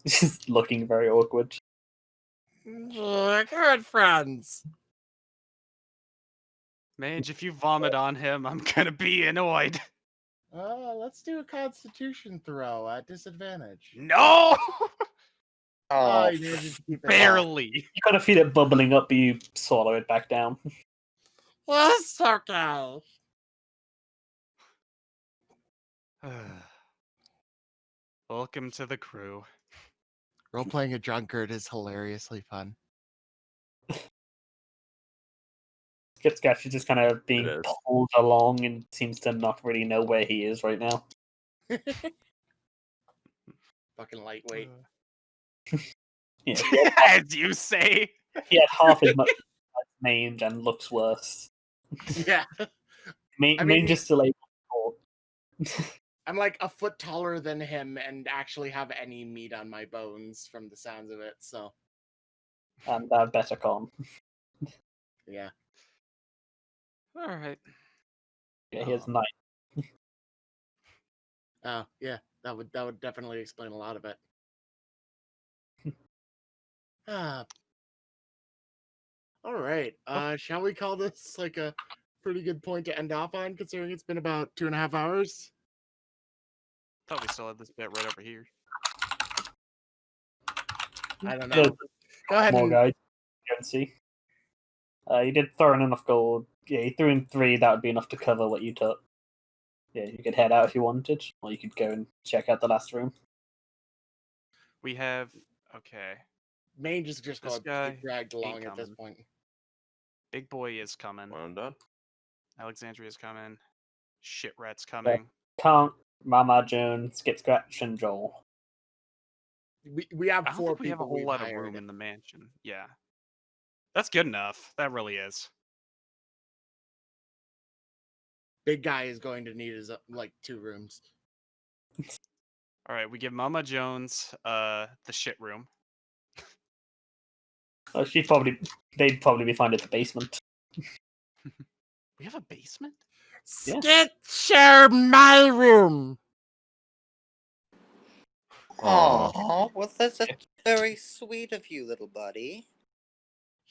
He's just looking very awkward. Good friends. Mange, if you vomit on him, I'm gonna be annoyed. Let's do a Constitution throw at disadvantage. No! Oh, you managed to keep it Barely. You kind of feel it bubbling up, but you swallow it back down. It's okay. Welcome to the crew. Role-playing a drunkard is hilariously fun. Skip's actually just kind of being It is. pulled along and seems to not really know where he is right now. Fucking lightweight. Yeah, As you say. he had half as much mange and looks worse. Yeah. Mange is still able to talk. I'm like a foot taller than him and actually have any meat on my bones from the sounds of it, so. And better con. Yeah. Alright. Yeah, he has 9. Oh, yeah. That would definitely explain a lot of it. All right. Shall we call this like a pretty good point to end off on, considering it's been about 2.5 hours? Thought we still had this bit right over here. I don't know. Go ahead More and guys. Go and see. You did throw in enough gold. Yeah, you threw in 3. That would be enough to cover what you took. Yeah, you could head out if you wanted, or you could go and check out the last room. We have... Okay. Mange is just This going to guy get dragged along ain't at this coming. point. Big boy is coming. Well, I'm done. Alexandria's coming. Shit rat's coming. Can't, Mama, Joan, Skip, Scratch, and Joel. We have I don't 4 think we have a people whole we've lot of hired. room in the mansion. Yeah. That's good enough. That really is. Big guy is going to need his like 2 rooms. Alright, we give Mama Jones the shit room. Oh, they'd probably be fine at the basement. We have a basement? Yeah. Skit share my room. oh, well, that's very sweet of you, little buddy.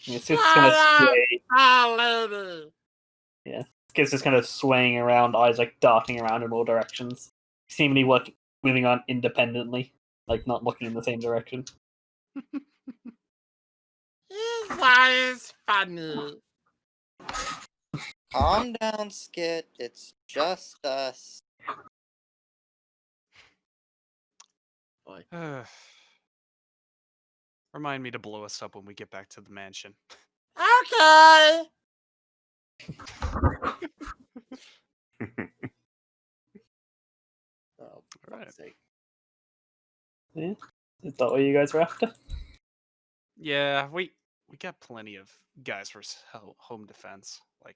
It's just kind of sway. lady. Skip's just kind of swaying around, eyes like darting around in all directions, seemingly moving on independently, like not looking in the same direction. Is funny. Calm down, Skit. It's just us. Boy. Remind me to blow us up when we get back to the mansion. Okay. Oh, for Alright. fuck's sake. Yeah, is that what you guys were after? Yeah, we got plenty of guys for home defense. Like,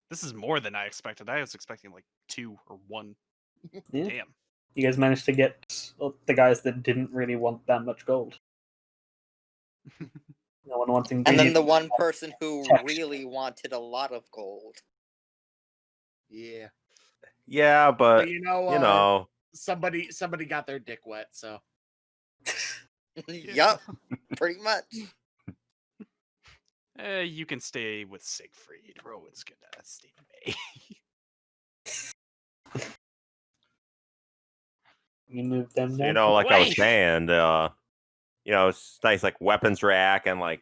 this is more than I expected. I was expecting like 2 or 1. Yeah. Damn. You guys managed to get the guys that didn't really want that much gold. No one wanting. And then the one person who Check. really wanted a lot of gold. Yeah. Yeah, but you you know, know, somebody got their dick wet, so. Yup, pretty much. You can stay with Siegfried. Rowan's gonna stay away. You move them So, down. like I was Wait. saying, it's nice like weapons rack and like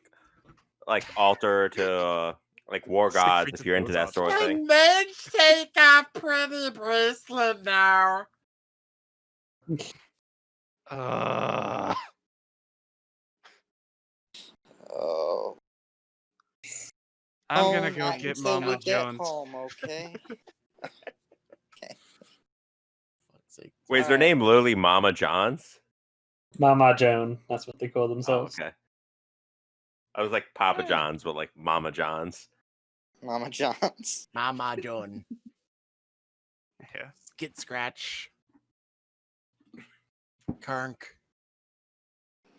altar to like war Siegfried gods to if you're into those that sort of options. thing. Mange take a pretty bracelet now. Oh. I'm gonna home go get until Mama we get Jones. home, okay? Okay. Wait, is their Alright. name literally Mama John's? Mama Joan, that's what they call Oh, themselves. okay. I was like Papa John's, but like Mama John's. Mama John's. Mama John. Yeah. Skit Scratch. Karnk.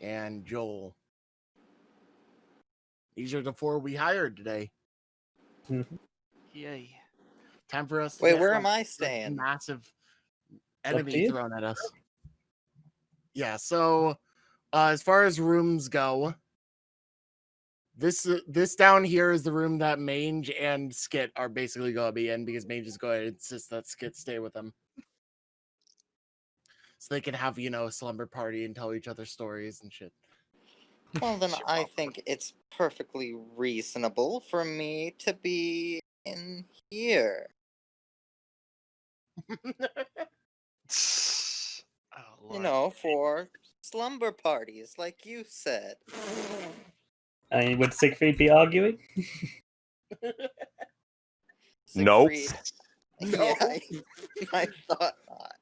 And Joel. These are the 4 we hired today. Yay. Time for us to Wait, get where a am I staying? massive to enemy you. thrown at us. Yeah, so as far as rooms go, this down here is the room that Mange and Skit are basically going to be in because Mange is going to insist that Skit stay with them. So they can have, a slumber party and tell each other stories and shit. Well, then Sure, I Papa. think it's perfectly reasonable for me to be in here. Oh, You Lord. know, for slumber parties, like you said. I mean, would Siegfried be arguing? Nope. Siegfried. No. Yeah, I thought not.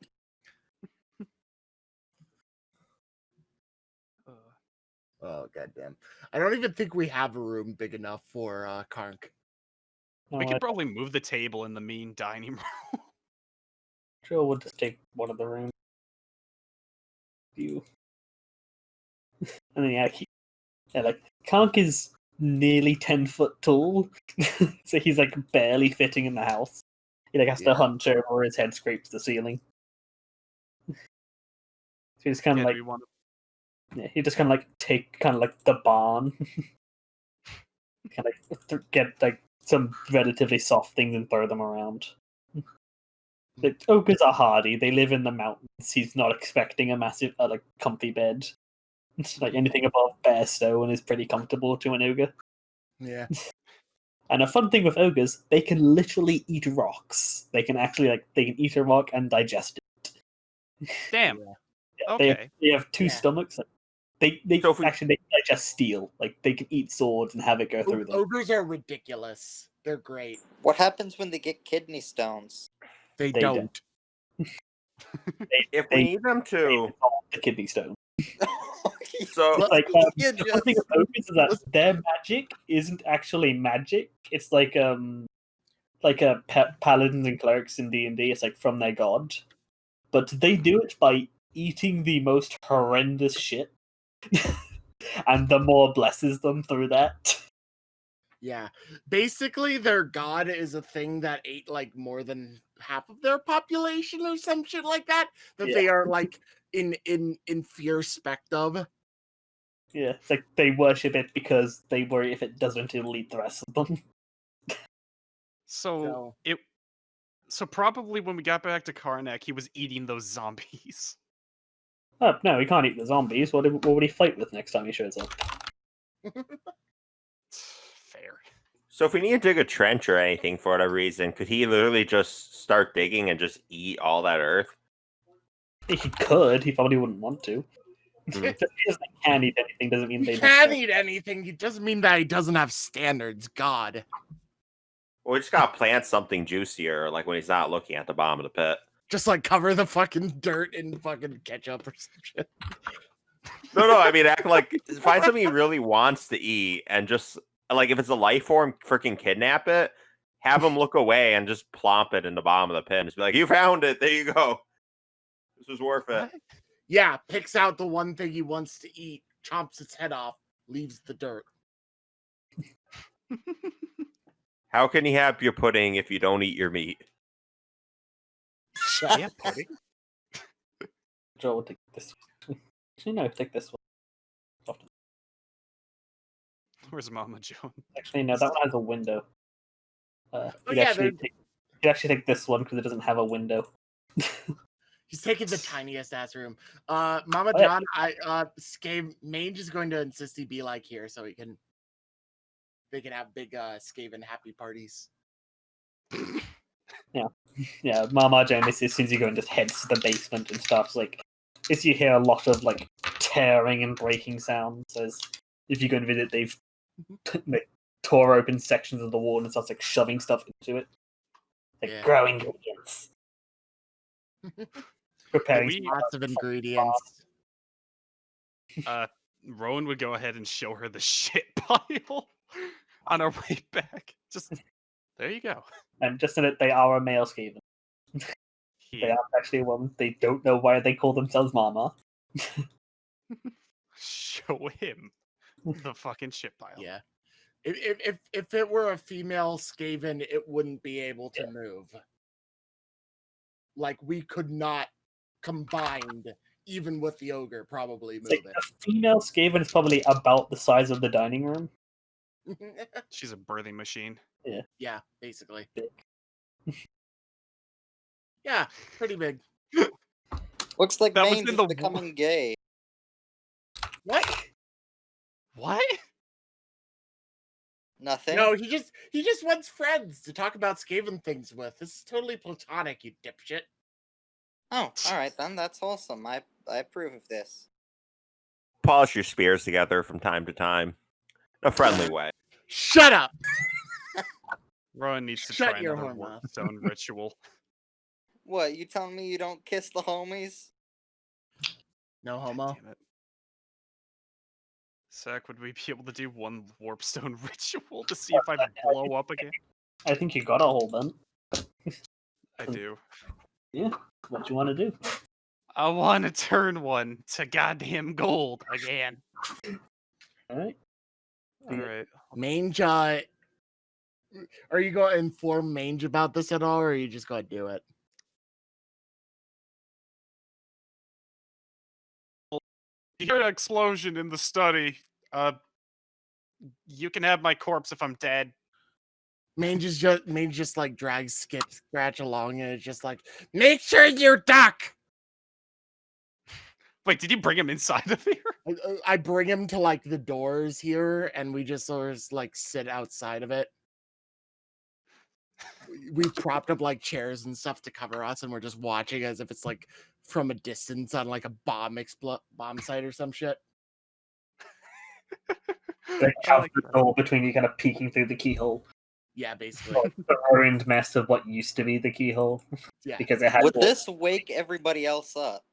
Oh, goddamn. I don't even think we have a room big enough for Karnk. We No, could probably move the table in the mean dining room. Joe would just take one of the rooms. You. And then like Kank is nearly 10 foot tall, so he's like barely fitting in the house. He like has to Yeah. hunch over, or his head scrapes the ceiling. So he's kind Yeah, of do we want he just kind of like take kind of like the barn, kind of get like some relatively soft things and throw them around. The ogres are hardy. They live in the mountains. He's not expecting a massive, like, comfy bed. It's like anything above bare stone is pretty comfortable to an ogre. Yeah. And a fun thing with ogres, they can literally eat rocks. They can actually they can eat a rock and digest it. Damn. Yeah. Yeah, Okay. they have 2 Yeah. stomachs. They So if we- actually they digest steel. Like they can eat swords and have it go through them. Ogres are ridiculous. They're great. What happens when they get kidney stones? They They don't. If They- we need them They to, dissolve the kidney stone. so Well, Like You the one thing just- with ogres is that their magic isn't actually magic. It's like paladins and clerics in D&D. It's like from their god, but they do it by eating the most horrendous shit, and the more blesses them through that. Yeah. Basically, their god is a thing that ate like more than half of their population or some shit like that. That Yeah. they are like in fear spect of. Yeah, it's like they worship it because they worry if it doesn't, it'll eat the rest of them. So probably when we got back to Karnak, he was eating those zombies. Oh no, he can't eat the zombies. What would he fight with next time he shows up? Fair. so if we need to dig a trench or anything for whatever reason, could he literally just start digging and just eat all that earth? He could. He probably wouldn't want to. Mhm. Just because they can eat anything doesn't mean He they can must. eat anything. It doesn't mean that he doesn't have standards. God. Well, we just gotta plant something juicier, like when he's not looking at the bottom of the pit. Just like cover the fucking dirt in fucking ketchup or some shit. No, I mean act like find something he really wants to eat and just like if it's a life form, freaking kidnap it, have him look away and just plomp it in the bottom of the pit and just be like, "You found it. There you go. This was worth it." Yeah, picks out the one thing he wants to eat, chomps its head off, leaves the dirt. How can you have your pudding if you don't eat your meat? Yeah, pudding. Joel would take this one. Actually, no, take this one. Where's Mama Joan? Actually, no, that one has a window. Oh, He'd yeah, actually take this one because it doesn't have a window. He's taking the tiniest ass room. Mama Oh, yeah. John, Mange is going to insist he be like here so they can have big Skaven happy parties. Yeah, Mama Jane, as soon as you go and just heads to the basement and starts like, as you hear a lot of like tearing and breaking sounds. As if you go and visit, they've like, tore open sections of the wall and starts like shoving stuff into it, like Yeah. growing ingredients, preparing. Lots of ingredients. Rowan would go ahead and show her the shit pile on our way back. Just there you go. And just in it, they are a male Skaven. They aren't actually a woman. They don't know why they call themselves Mama. Show him the fucking shit pile. Yeah. If it were a female Skaven, it wouldn't be able to move. Like we could not combined, even with the ogre, probably move Like, a female Skaven is probably about the size of the dining room. it. She's a birthing machine. Yeah, basically. Big. Yeah, pretty big. Looks like That was Mange in is the becoming gay. What? What? Nothing. No, he just wants friends to talk about Skaven things with. This is totally platonic, you dipshit. Oh, all right then. That's awesome. I approve of this. Polish your spears together from time to time, in a friendly way. Shut up! Rowan needs to Shut try your another whore mouth. Warpstone ritual. What? You telling me you don't kiss the homies? No homo. Damn it. Zach, would we be able to do one Warpstone ritual to see if I blow up again? I think you got a hold then. I do. Yeah, what do you want to do? I want to turn one to goddamn gold again. All right. All right. Mange, are you going to inform Mange about this at all, or are you just going to do it? You hear an explosion in the study. You can have my corpse if I'm dead. Mange just like drags Skip Scratch along, and it's just like, make sure you duck. Wait, did you bring him inside of here? I bring him to like the doors here, and we just sort of like sit outside of it. We've propped up like chairs and stuff to cover us, and we're just watching as if it's like from a distance on like a bomb site or some shit. They I have like the that. door between you, kind of peeking through the keyhole. Yeah, basically. Like, the ruined mess of what used to be the keyhole. Yeah. Because it had. Would this wake everybody else up?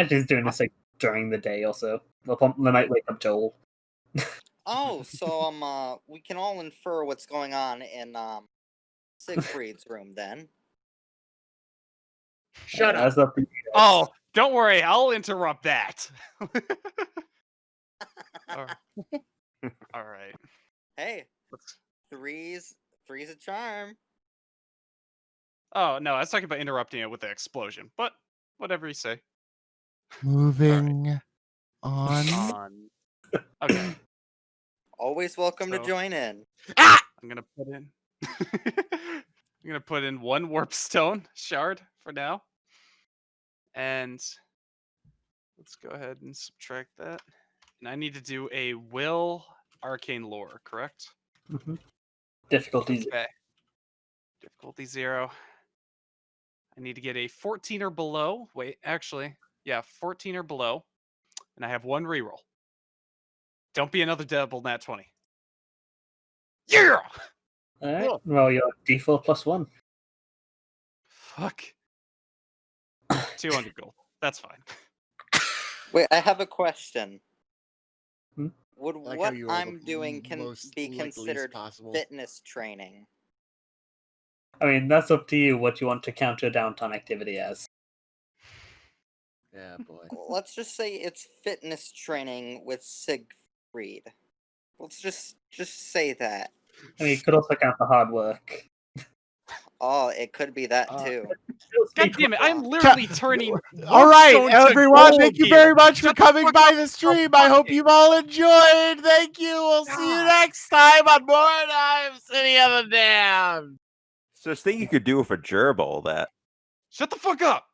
Just doing this like during the day or so. They might wake up Joel. Oh, so we can all infer what's going on in Siegfried's room then. Shut up. As up to you guys. Oh, don't worry. I'll interrupt that. All right. Hey, Let's- three's a charm. Oh, no. I was talking about interrupting it with the explosion. But whatever you say. Moving on. Okay. Always welcome to So- join in. Ah! I'm gonna put in. I'm gonna put in one warpstone shard for now, and let's go ahead and subtract that. And I need to do a will arcane lore, correct? Mhm. Difficulties. Okay. Difficulty 0. I need to get a 14 or below. Wait, actually, yeah, 14 or below, and I have one reroll. Don't be another double nat 20. Yeah. All right. Cool. Well, you're D4 plus 1. Fuck. 200 gold. That's fine. Wait, I have a question. Hmm? Would I like what how you were I'm the doing most, be like, least considered possible. fitness training? I mean, that's up to you what you want to count your downtime activity as. Yeah, boy. Let's just say it's fitness training with Siegfried. Let's just say that. I mean, you could also count the hard work. Oh, it could be that too. God damn it! I'm literally turning. All right, Warpstone to everyone. gold Thank you here. very much for Shut the coming fuck by up. the stream. I hope you've all enjoyed. Thank you. We'll see you next time on Mordheim, City of the Damned. So this thing you could do with a gerbil that Shut the fuck up.